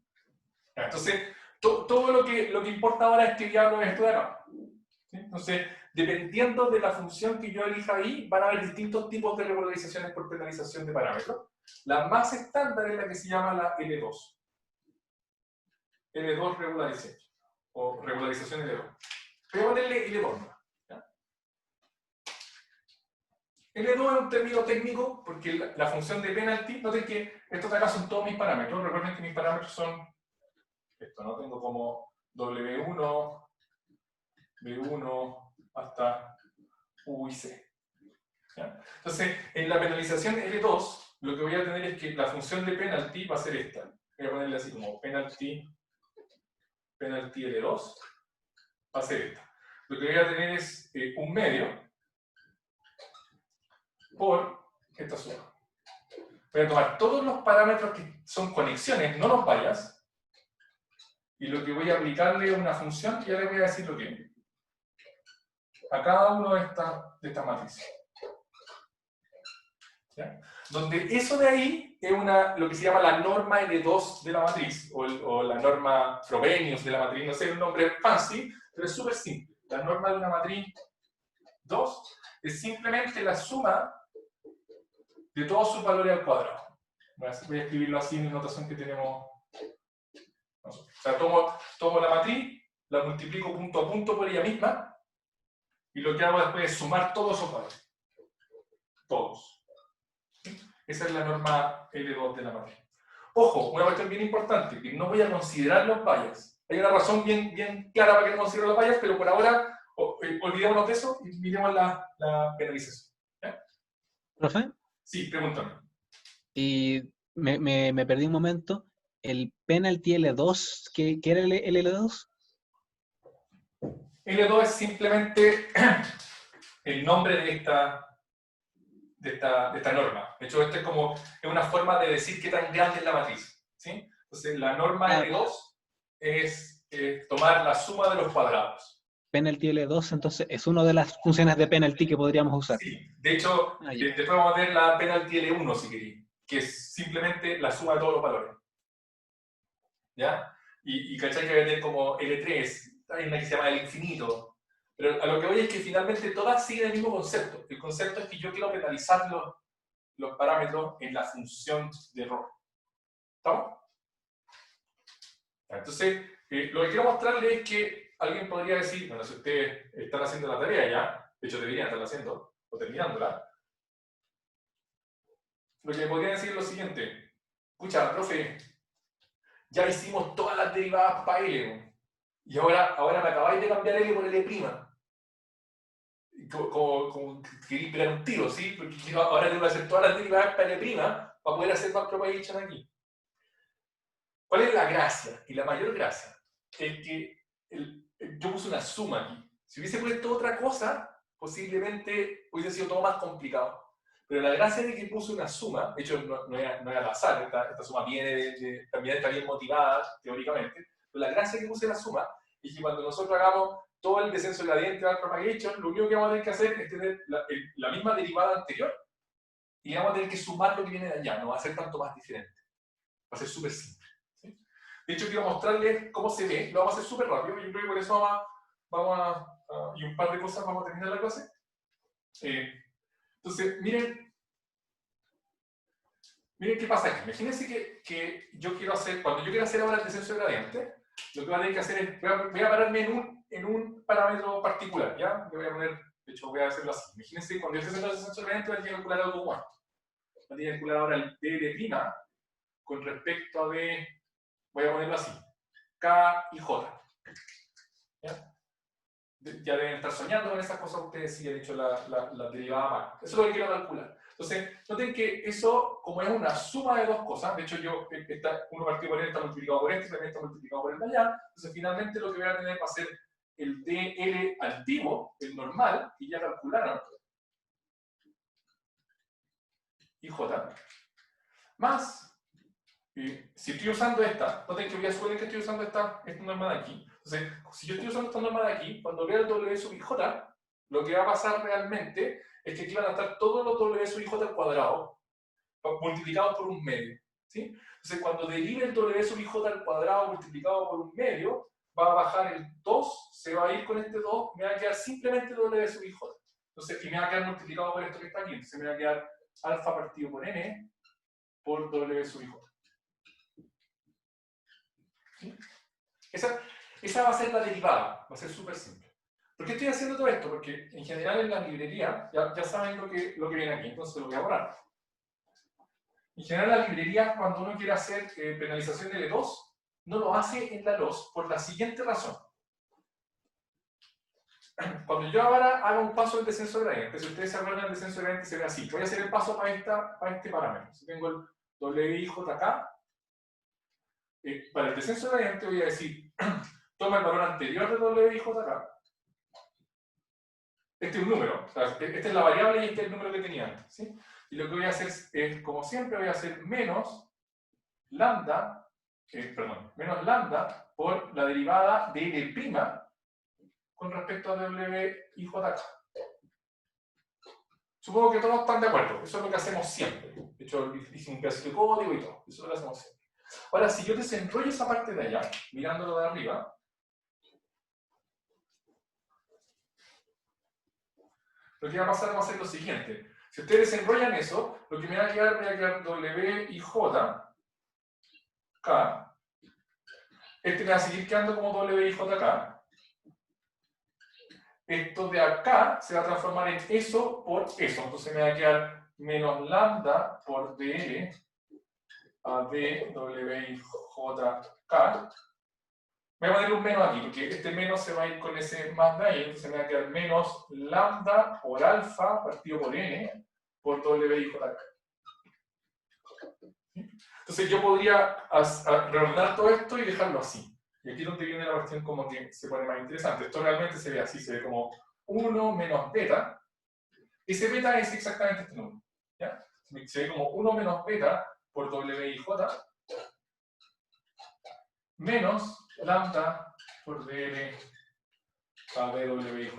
Entonces, todo lo que importa ahora es que ya lo esto de acá. ¿Sí? Entonces, dependiendo de la función que yo elija ahí, van a haber distintos tipos de regularizaciones por penalización de parámetros. La más estándar es la que se llama la L2. L2 regularización, o regularización L2. Voy a ponerle L2. ¿Ya? L2 es un término técnico porque la función de penalty, noten que estos de acá son todos mis parámetros. Recuerden que mis parámetros son esto, ¿no? Tengo como W1, B1 hasta U y C. ¿Ya? Entonces, en la penalización L2, lo que voy a tener es que la función de penalty va a ser esta. Voy a ponerle así como penalty L2 va a ser esta. Lo que voy a tener es un medio por esta suma. Voy a tomar todos los parámetros que son conexiones, no los vallas, y lo que voy a aplicarle es una función, y ya les voy a decir lo que es, a cada uno de estas matrices. ¿Ya? Donde eso de ahí es lo que se llama la norma L2 de la matriz, o la norma Frobenius de la matriz, no sé, un nombre fancy, pero es súper simple. La norma de una matriz 2 es simplemente la suma de todos sus valores al cuadrado. Voy a escribirlo así en la notación que tenemos. O sea, tomo la matriz, la multiplico punto a punto por ella misma, y lo que hago después es sumar todos esos valores. Todos. Esa es la norma L2 de la matriz. Ojo, una cuestión bien importante, que no voy a considerar los bias. Hay una razón bien clara para que no considero los bias, pero por ahora olvidémonos de eso y miremos la penalización. ¿Ya? ¿Profe? Sí, pregúntame. Y me perdí un momento. ¿El penalty L2? ¿Qué era el L2? L2 es simplemente el nombre de esta norma. De hecho, es una forma de decir qué tan grande es la matriz. ¿Sí? Entonces, la norma L2 es tomar la suma de los cuadrados. Penalty L2, entonces, es una de las funciones de penalty que podríamos usar. Sí, de hecho, después vamos a ver la penalty L1, si queréis, que es simplemente la suma de todos los valores. ¿Ya? Y ¿cachai? Que va a tener como L3, hay una que se llama el infinito. Pero a lo que voy es que finalmente todas siguen el mismo concepto. El concepto es que yo quiero penalizar los parámetros en la función de error. ¿Estamos? Entonces, lo que quiero mostrarles es que alguien podría decir, bueno, si ustedes están haciendo la tarea ya, de hecho deberían estarla haciendo, o terminándola, lo que podría decir es lo siguiente: escucha, profe, ya hicimos todas las derivadas para L, y ahora me acabáis de cambiar L por L'. Como quería pegar un tiro, ¿sí? Porque ahora tengo que hacer todas las derivadas para L' para poder hacer más propagation aquí. ¿Cuál es la gracia? Y la mayor gracia es que yo puse una suma aquí. Si hubiese puesto otra cosa, posiblemente hubiese sido todo más complicado. Pero la gracia de que puse una suma, de hecho no es al azar, esta suma también está bien motivada teóricamente, pero la gracia de que puse la suma es que cuando nosotros hagamos todo el descenso gradiente al propagation, lo único que vamos a tener que hacer es tener la misma derivada anterior y vamos a tener que sumar lo que viene de allá, no va a ser tanto más diferente. Va a ser súper simple. ¿Sí? De hecho, quiero mostrarles cómo se ve, lo vamos a hacer súper rápido, yo creo que por eso y un par de cosas vamos a terminar la clase. Entonces, miren qué pasa aquí. Imagínense que yo quiero hacer, cuando yo quiero hacer ahora el descenso de gradiente, lo que voy a tener que hacer es, voy a pararme en un parámetro particular, ¿ya? Yo voy a poner, de hecho voy a hacerlo así. Imagínense, cuando yo estoy haciendo el descenso de gradiente, voy a tener que calcular algo cuánto. Voy a tener que calcular ahora el D' con respecto a B, voy a ponerlo así, K y J. ¿Ya? Ya deben estar soñando con esas cosas que ustedes sí han hecho la derivada más. Eso es lo que quiero calcular. Entonces, noten que eso, como es una suma de dos cosas, de hecho uno partido por él está multiplicado por este, también está multiplicado por el de allá, entonces finalmente lo que voy a tener va a ser el DL altivo, el normal, que ya calcularon, y J, más, si estoy usando esta, noten que voy a suponer que estoy usando esta norma de aquí. Entonces, si yo estoy usando esta norma de aquí, cuando vea el W sub i J, lo que va a pasar realmente es que aquí van a estar todos los W sub i J al cuadrado, multiplicados por un medio. ¿sí? Entonces, cuando derive el W sub IJ al cuadrado multiplicado por un medio, va a bajar el 2, se va a ir con este 2, me va a quedar simplemente W sub IJ. Entonces, y me va a quedar multiplicado por esto que está aquí. Entonces, me va a quedar alfa partido por n por W sub IJ. ¿Sí? Esa va a ser la derivada, va a ser súper simple. ¿Por qué estoy haciendo todo esto? Porque en general en la librería ya saben lo que viene aquí, entonces lo voy a borrar. En general la librería, cuando uno quiere hacer penalización de L2, no lo hace en la LOS por la siguiente razón. Cuando yo ahora haga un paso del descenso de gradiente, si ustedes se acuerdan del descenso de gradiente se ve así. Voy a hacer el paso para este parámetro. Si tengo el WIJ acá, para el descenso de gradiente voy a decir, toma el valor anterior de WIJ acá. Este es un número, o sea, esta es la variable y este es el número que tenía antes, ¿sí? Y lo que voy a hacer es, como siempre, voy a hacer menos lambda por la derivada de L' con respecto a WIJ acá. Supongo que todos están de acuerdo, eso es lo que hacemos siempre. De hecho, hice un pedacito de código y todo, eso es lo que hacemos siempre. Ahora, si yo desenrollo esa parte de allá, mirándolo de arriba, lo que va a pasar va a ser lo siguiente. Si ustedes desenrollan eso, lo que me va a quedar WIJ K. Este me va a seguir quedando como WIJK. Esto de acá se va a transformar en eso por eso. Entonces me va a quedar menos lambda por DL a DWIJK. Voy a poner un menos aquí, porque este menos se va a ir con ese más de ahí. Entonces me va a quedar menos lambda por alfa partido por n por WIJK. Entonces yo podría reordenar todo esto y dejarlo así. Y aquí es donde viene la cuestión como que se pone más interesante. Esto realmente se ve así, se ve como 1 menos beta. Ese beta es exactamente este número. ¿Ya? Se ve como 1 menos beta por WIJ menos lambda por DL a DWIJ.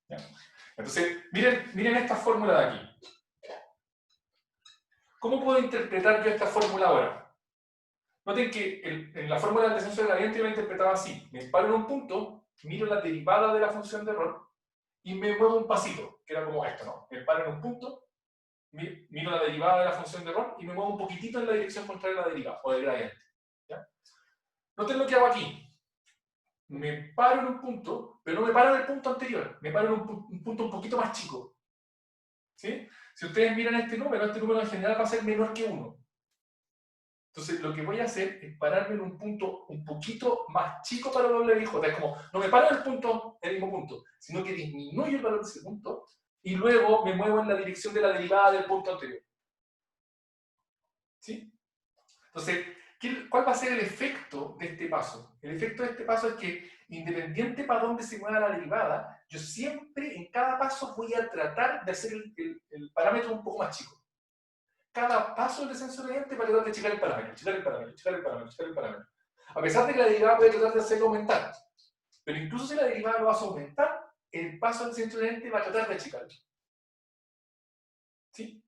¿Ya? Entonces, miren esta fórmula de aquí. ¿Cómo puedo interpretar yo esta fórmula ahora? Noten que en la fórmula del descenso de gradiente yo la interpretaba así. Me paro en un punto, miro la derivada de la función de error y me muevo un pasito, que era como esto, ¿no? Me paro en un punto, miro la derivada de la función de error y me muevo un poquitito en la dirección contraria a la derivada, o del gradiente. ¿Ya? Noten lo que hago aquí. Me paro en un punto, pero no me paro en el punto anterior, me paro en un punto un poquito más chico. ¿Sí? Si ustedes miran este número en general va a ser menor que 1. Entonces, lo que voy a hacer es pararme en un punto un poquito más chico para WIJ. Es como, no me paro en el mismo punto, sino que disminuyo el valor de ese punto y luego me muevo en la dirección de la derivada del punto anterior. ¿Sí? Entonces, ¿cuál va a ser el efecto de este paso? El efecto de este paso es que, independiente para dónde se mueva la derivada, yo siempre, en cada paso, voy a tratar de hacer el parámetro un poco más chico. Cada paso del descenso gradiente va a tratar de checar el parámetro, checar el parámetro. A pesar de que la derivada puede tratar de hacerlo aumentar. Pero incluso si la derivada lo hace aumentar, el paso del descenso gradiente va a tratar de achicarlo. ¿Sí?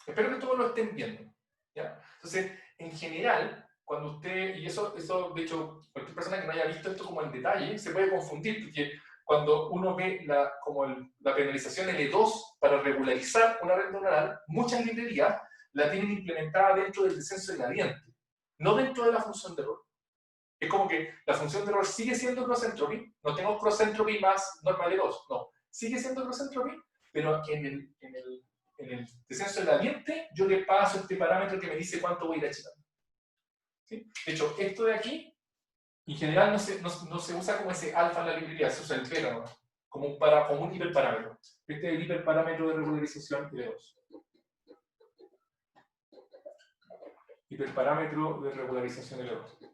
Espero que todos lo estén viendo. ¿Ya? Entonces, en general, cuando usted, y eso de hecho, cualquier persona que no haya visto esto como en detalle, se puede confundir, porque cuando uno ve la penalización L2 para regularizar una red neuronal, muchas librerías la tienen implementada dentro del descenso de gradiente, no dentro de la función de error. Es como que la función de error sigue siendo cross entropy, no tengo cross entropy más normal L2, no, sigue siendo cross entropy, pero en el descenso de gradiente yo le paso este parámetro que me dice cuánto voy a ir achicando. ¿Sí? De hecho, esto de aquí, en general no se usa como ese alfa en la librería, se usa el beta, ¿no? como un hiperparámetro. Este es el hiperparámetro de regularización L2. Hiperparámetro de regularización L2.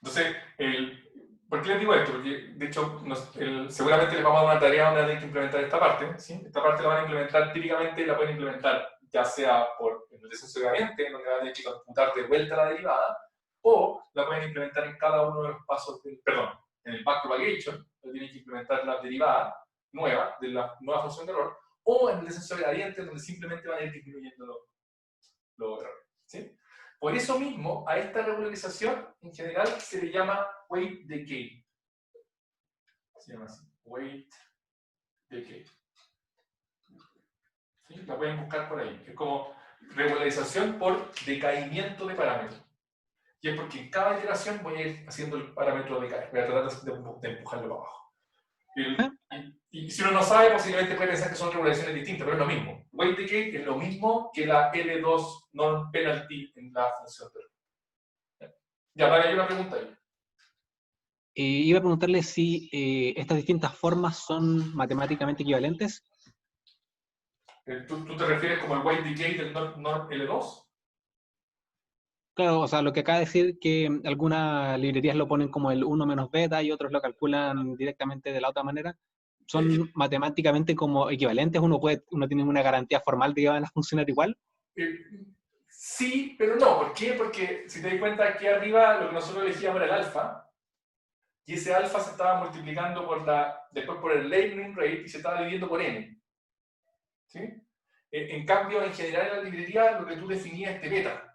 Entonces, ¿por qué les digo esto? Porque, de hecho, seguramente les vamos a dar una tarea donde tienen que implementar esta parte. ¿Sí? Esta parte la van a implementar, típicamente la pueden implementar ya sea por el descenso de gradiente, donde van a tener que computar de vuelta la derivada, o la pueden implementar en cada uno de los pasos, en el backpropagation, donde tienen que implementar la derivada nueva de la nueva función de error, o en el descenso gradiente, donde simplemente van a ir disminuyendo los errores. ¿Sí? Por eso mismo, a esta regularización, en general, se le llama weight decay. Se llama así, weight decay. ¿Sí? La pueden buscar por ahí. Es como regularización por decaimiento de parámetros. Y es porque en cada iteración voy a ir haciendo el parámetro de decaer. Voy a tratar de empujarlo para abajo. Y si uno no sabe, posiblemente puede pensar que son regulaciones distintas, pero es lo mismo. Weight decay es lo mismo que la L2 non-penalty en la función de error. Ya, vale, hay una pregunta ahí. Iba a preguntarle si estas distintas formas son matemáticamente equivalentes. ¿Tú te refieres como el weight decay del L2? Claro, o sea, lo que acaba de decir que algunas librerías lo ponen como el 1 menos beta y otros lo calculan directamente de la otra manera. ¿Son matemáticamente como equivalentes? ¿Uno tiene una garantía formal de que van a funcionar igual? Sí, pero no. ¿Por qué? Porque si te das cuenta, aquí arriba lo que nosotros elegíamos era el alfa, y ese alfa se estaba multiplicando después por el learning rate y se estaba dividiendo por n. ¿Sí? En cambio, en general en la librería lo que tú definías es beta.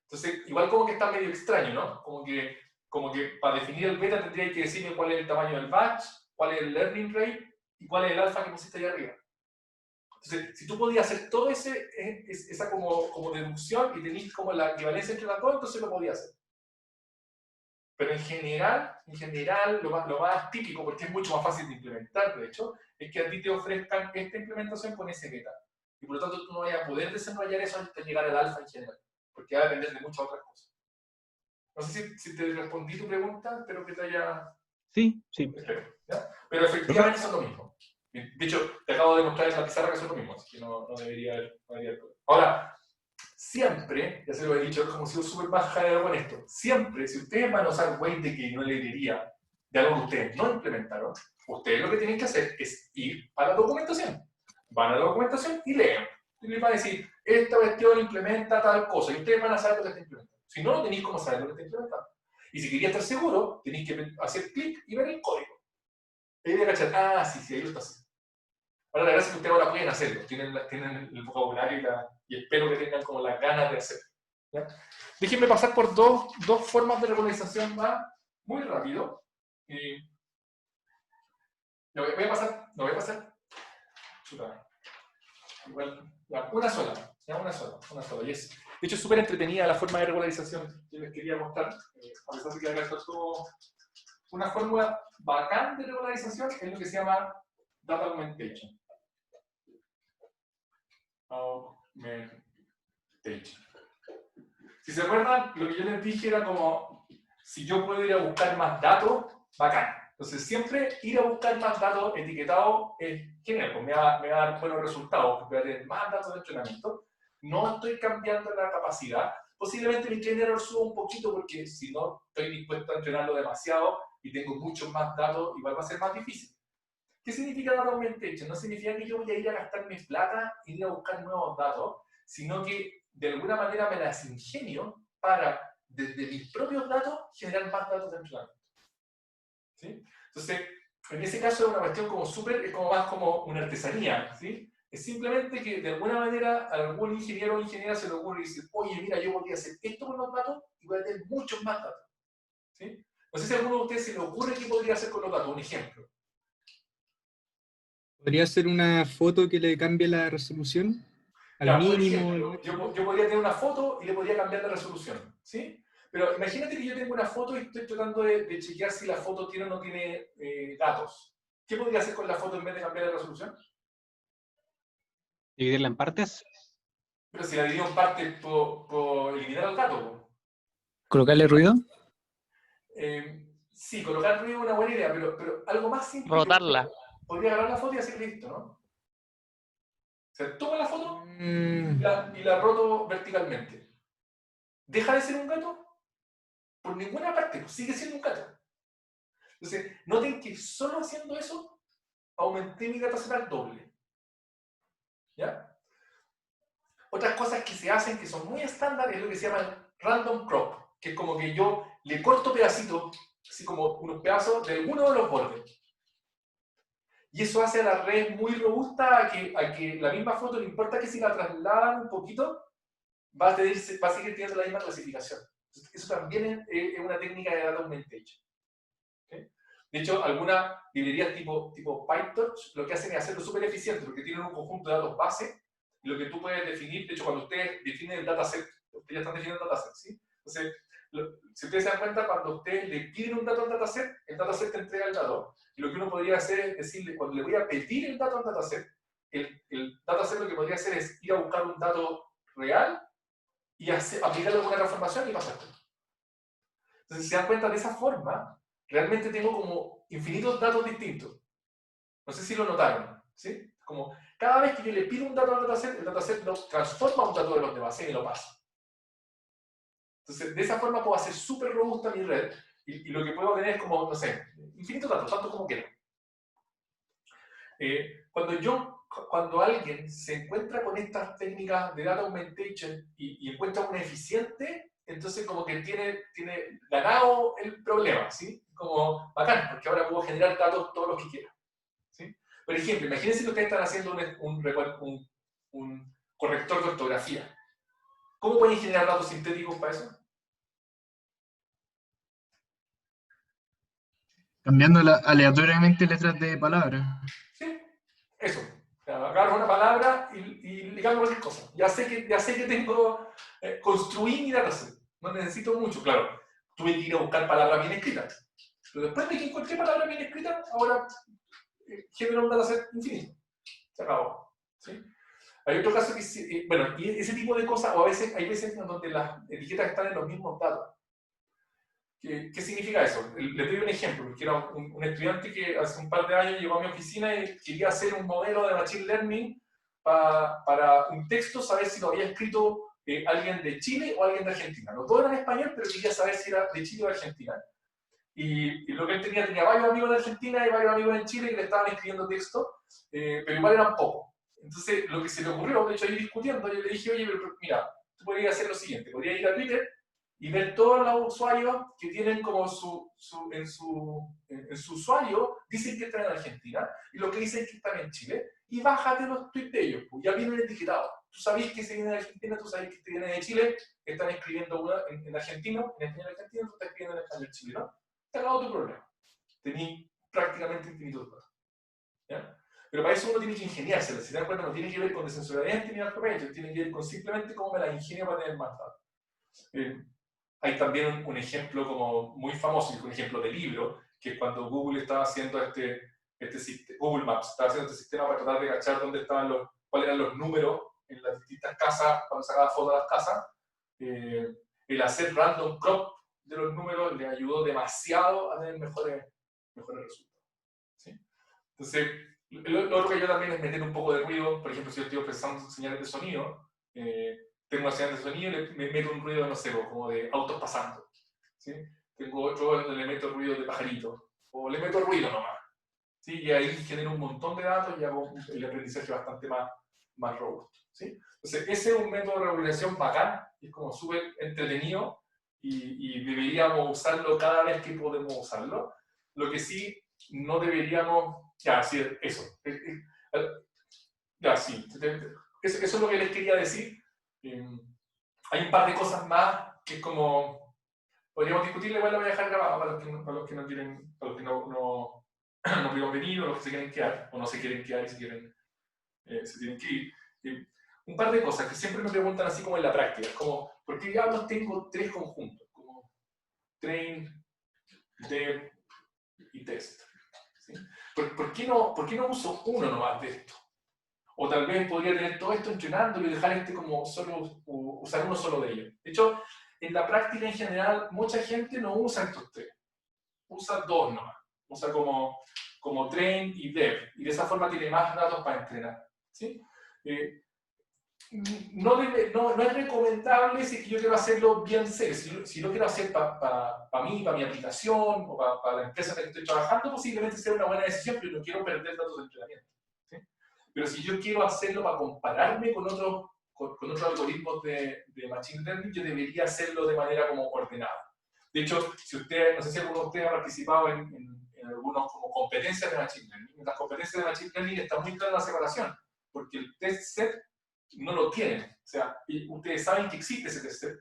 Entonces, igual como que está medio extraño, ¿no? Como que para definir el beta tendría que decirme cuál es el tamaño del batch, cuál es el learning rate y cuál es el alfa que pusiste ahí arriba. Entonces, si tú podías hacer todo esa como deducción y tenías como la equivalencia entre las dos, entonces lo podías hacer. Pero en general lo más típico, porque es mucho más fácil de implementar, de hecho, es que a ti te ofrezcan esta implementación con ese beta. Y por lo tanto tú no vayas a poder desarrollar eso hasta llegar al alfa en general, porque va a depender de muchas otras cosas. No sé si te respondí tu pregunta, espero que te haya... Sí, sí. Espero, ¿ya? Pero efectivamente son lo mismo. De hecho, te acabo de mostrar en la pizarra que son lo mismo, así que no debería haber problema. Ahora, siempre, ya se lo he dicho, es como si yo súper bajara con esto, siempre, si ustedes van a usar weight decay en una librería de algo que ustedes no implementaron, ustedes lo que tienen que hacer es ir a la documentación. Van a la documentación y leen. Y les va a decir, esta cuestión implementa tal cosa, y ustedes van a saber lo que está implementando. Si no, no tenéis cómo saber lo que está implementando. Y si quería estar seguro, tenéis que hacer clic y ver el código. Y de cachar, sí, ahí lo está haciendo. Ahora, la gracia es que ustedes ahora pueden hacerlo, tienen el vocabulario y espero que tengan como las ganas de hacerlo. ¿Ya? Déjenme pasar por dos formas de regularización más, muy rápido. Lo voy a pasar. Chuta. Igual, ya, una sola. Y es, de hecho, es súper entretenida la forma de regularización que les quería mostrar. A pesar de que acá está todo. Una fórmula bacán de regularización es lo que se llama data augmentation. Si se acuerdan, lo que yo les dije era como, si yo puedo ir a buscar más datos, bacán. Entonces, siempre ir a buscar más datos etiquetados es genial, pues me va a dar buenos resultados, porque voy a tener más datos de entrenamiento. No estoy cambiando la capacidad. Posiblemente mi train error suba un poquito, porque si no estoy dispuesto a entrenarlo demasiado y tengo muchos más datos, igual va a ser más difícil. ¿Qué significa data augmentation? No significa que yo voy a ir a gastar mi plata y ir a buscar nuevos datos, sino que de alguna manera me las ingenio para, desde mis propios datos, generar más datos de entrenamiento. ¿Sí? Entonces, en ese caso es una cuestión como es como más como una artesanía, ¿sí? Es simplemente que de alguna manera a algún ingeniero o ingeniera se le ocurre y dice, oye, mira, yo podría hacer esto con los datos y voy a tener muchos más datos. ¿Sí? No sé si a alguno de ustedes se le ocurre qué podría hacer con los datos, un ejemplo. ¿Podría ser una foto que le cambie la resolución al mínimo? Por ejemplo, yo podría tener una foto y le podría cambiar la resolución, ¿sí? Pero imagínate que yo tengo una foto y estoy tratando de chequear si la foto tiene o no tiene datos. ¿Qué podría hacer con la foto en vez de cambiar la resolución? ¿Dividirla en partes? Pero si la divido en partes, puedo eliminar el dato. ¿Colocarle ruido? Sí, colocar ruido es una buena idea, pero algo más simple. Rotarla. Podría agarrar la foto y hacer listo, ¿no? O sea, tomo la foto y la roto verticalmente. ¿Deja de ser un gato? Por ninguna parte, sigue siendo un gato. Entonces, noten que solo haciendo eso, aumenté mi capacidad al doble. ¿Ya? Otras cosas que se hacen que son muy estándar es lo que se llama el random crop, que es como que yo le corto pedacitos así como unos pedazos de alguno de los bordes. Y eso hace a la red muy robusta a que la misma foto, no importa que si la trasladan un poquito, va a seguir teniendo la misma clasificación. Entonces, eso también es una técnica de data augmentation. ¿Okay? De hecho, algunas librerías tipo PyTorch lo que hacen es hacerlo súper eficiente, porque tienen un conjunto de datos base, y lo que tú puedes definir, de hecho, cuando ustedes definen el dataset, ustedes ya están definiendo el dataset, ¿sí? Entonces, si ustedes se dan cuenta, cuando ustedes le piden un dato al dataset, el dataset te entrega el dato. Y lo que uno podría hacer es decirle, cuando le voy a pedir el dato al dataset, el dataset lo que podría hacer es ir a buscar un dato real y aplicarle alguna transformación y pasártelo. Entonces, si se dan cuenta, de esa forma, realmente tengo como infinitos datos distintos. No sé si lo notaron, ¿sí? Como cada vez que yo le pido un dato al dataset, el dataset lo transforma a un dato de los demás y me lo pasa. Entonces, de esa forma puedo hacer súper robusta mi red y lo que puedo tener es como, no sé, infinitos datos, tanto como quiera. Cuando alguien se encuentra con estas técnicas de data augmentation y encuentra una eficiente, entonces como que tiene ganado el problema, ¿sí? Como bacán, porque ahora puedo generar datos todos los que quiera. ¿Sí? Por ejemplo, imagínense que ustedes están haciendo un corrector de ortografía. ¿Cómo pueden generar datos sintéticos para eso? Cambiando aleatoriamente letras de palabras. Sí, eso. Agarro una palabra y le cambio cualquier cosa. Ya sé que tengo construí mi dataset. No necesito mucho, claro. Tuve que ir a buscar palabras bien escritas. Pero después de que encontré palabras bien escritas, ahora genero un dataset infinito. Se acabó. ¿Sí? Hay otro caso que, bueno, y ese tipo de cosas, o a veces, hay veces donde las etiquetas están en los mismos datos. ¿Qué significa eso? Les doy un ejemplo, porque era un estudiante que hace un par de años llegó a mi oficina y quería hacer un modelo de Machine Learning para un texto, saber si lo había escrito alguien de Chile o alguien de Argentina. Los dos eran en español, pero quería saber si era de Chile o de Argentina. Y lo que él tenía varios amigos de Argentina y varios amigos en Chile que le estaban escribiendo texto, pero igual eran pocos. Entonces, lo que se le ocurrió, de hecho, ahí discutiendo, yo le dije, oye, pero mira, tú podrías hacer lo siguiente, podrías ir a Twitter y ver todos los usuarios que tienen como en su usuario, dicen que están en Argentina, y lo que dicen que están en Chile, y bájate los tweets de ellos, pues ya vienen etiquetados. Tú sabés que se vienen de Argentina, tú sabés que se vienen de Chile, están escribiendo en argentino, en español argentino, tú estás escribiendo en español chileno. Te ha acabado tu problema. Tení prácticamente infinitos datos. ¿Ya? Pero para eso uno tiene que ingeniársela. Si te das cuenta, no tiene que ver con descensurabilidad ni algoritmo, tiene que ver con simplemente cómo me la ingenio para tener más datos. Hay también un ejemplo como muy famoso, un ejemplo de libro, que es cuando Google estaba haciendo Google Maps, estaba haciendo este sistema para tratar de cachar dónde estaban cuáles eran los números en las distintas casas, cuando sacaba fotos de las casas. El hacer random crop de los números le ayudó demasiado a tener mejores resultados. ¿Sí? Entonces, lo otro que yo también es meter un poco de ruido. Por ejemplo, si yo estoy pensando en señales de sonido, tengo una señal de sonido y me meto un ruido, no sé, como de autos pasando. ¿Sí? Tengo otro donde le meto ruido de pajaritos, o le meto ruido nomás. ¿Sí? Y ahí genero un montón de datos y hago el aprendizaje bastante más robusto. ¿Sí? Entonces, ese es un método de regulación bacán, es como súper entretenido y deberíamos usarlo cada vez que podemos usarlo. Lo que sí, no deberíamos... Ya, sí, eso. Ya, sí. Eso es lo que les quería decir. Hay un par de cosas más que es como... Podríamos discutirle, igual la voy a dejar grabada para los que no quieren, para los que no pudieron venir, o los que se quieren quedar, o no se quieren quedar y se tienen que ir. Un par de cosas que siempre me preguntan así como en la práctica, como, ¿por qué diablos tengo tres conjuntos? Como train, dev y test. ¿Sí? ¿Por qué no uso uno nomás de esto? O tal vez podría tener todo esto entrenando y dejar como solo, usar uno solo de ellos. De hecho, en la práctica en general, mucha gente no usa estos tres. Usa dos nomás. Usa como train y dev. Y de esa forma tiene más datos para entrenar. ¿Sí? No es recomendable si yo quiero hacerlo bien serio. Si lo quiero hacer para mí, para mi aplicación, o para la empresa en la que estoy trabajando, posiblemente sea una buena decisión, pero no quiero perder datos de entrenamiento. ¿Sí? Pero si yo quiero hacerlo para compararme con otros algoritmos de Machine Learning, yo debería hacerlo de manera como ordenada. De hecho, si usted, no sé si alguno de ustedes ha participado en algunas como competencias de Machine Learning, en las competencias de Machine Learning está muy clara la separación, porque el test set no lo tienen. O sea, ustedes saben que existe ese test set,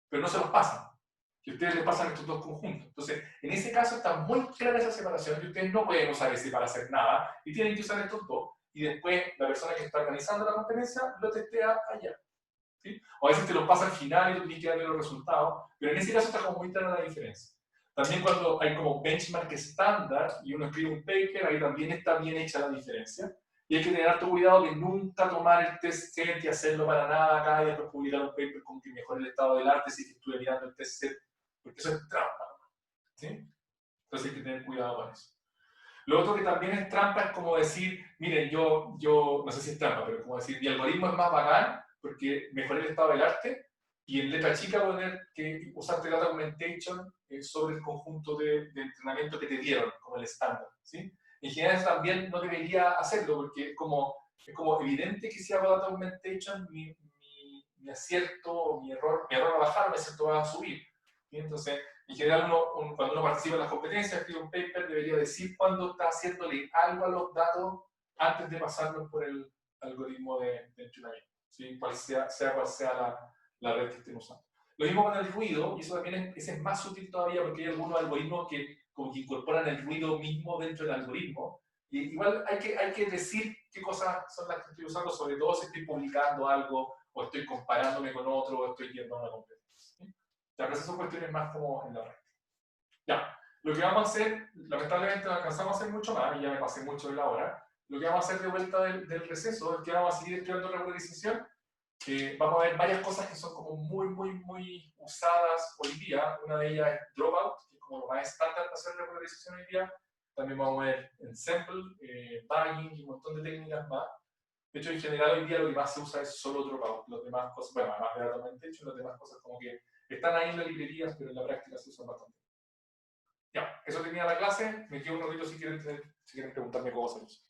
pero no se los pasan. Y ustedes les pasan estos dos conjuntos. Entonces, en ese caso está muy clara esa separación y ustedes no pueden usar ese para hacer nada y tienen que usar estos dos. Y después la persona que está organizando la competencia lo testea allá. ¿Sí? O a veces te los pasa al final y tú tienes que darle los resultados, pero en ese caso está como muy clara la diferencia. También cuando hay como benchmark estándar y uno escribe un paper, ahí también está bien hecha la diferencia. Y hay que tener harto cuidado de nunca tomar el test set y hacerlo para nada acá y después publicar un paper con que mejore el estado del arte si que estuve mirando el test set, porque eso es trampa. ¿Sí? Entonces hay que tener cuidado con eso. Lo otro que también es trampa es como decir, miren, yo no sé si es trampa, pero como decir, mi algoritmo es más bacán porque mejoré el estado del arte y en letra chica poner que usaste la documentation sobre el conjunto de entrenamiento que te dieron, como el estándar. ¿Sí? En general también no debería hacerlo porque es como evidente que si hago data augmentation mi acierto o mi error va a bajar, mi acierto va a subir. ¿Sí? Entonces, en general, cuando uno participa en las competencias, escribe un paper, debería decir cuándo está haciéndole algo a los datos antes de pasarlos por el algoritmo de entrenamiento, ¿sí? Cual sea la red que estén usando. Lo mismo con el ruido, y eso también ese es más útil todavía porque hay algunos algoritmos que como que incorporan el ruido mismo dentro del algoritmo. Y igual hay que decir qué cosas son las que estoy usando, sobre todo si estoy publicando algo, o estoy comparándome con otro, o estoy yendo a una competencia. ¿Sí? Ya, pero esas son cuestiones más como en la red. Ya, lo que vamos a hacer, lamentablemente no alcanzamos a hacer mucho más, y ya me pasé mucho de la hora. Lo que vamos a hacer de vuelta del receso es que vamos a seguir estudiando regularización. Vamos a ver varias cosas que son como muy usadas hoy día. Una de ellas es dropout, que es como lo más estándar para hacer regularización hoy día. También vamos a ver ensemble, bagging y un montón de técnicas más. De hecho, en general hoy día lo que más se usa es solo dropout. Las demás cosas, bueno, además de data augmentation, las demás cosas como que están ahí en las librerías, pero en la práctica se usan bastante. Ya, eso tenía la clase. Me quedo un ratito si quieren preguntarme cosas.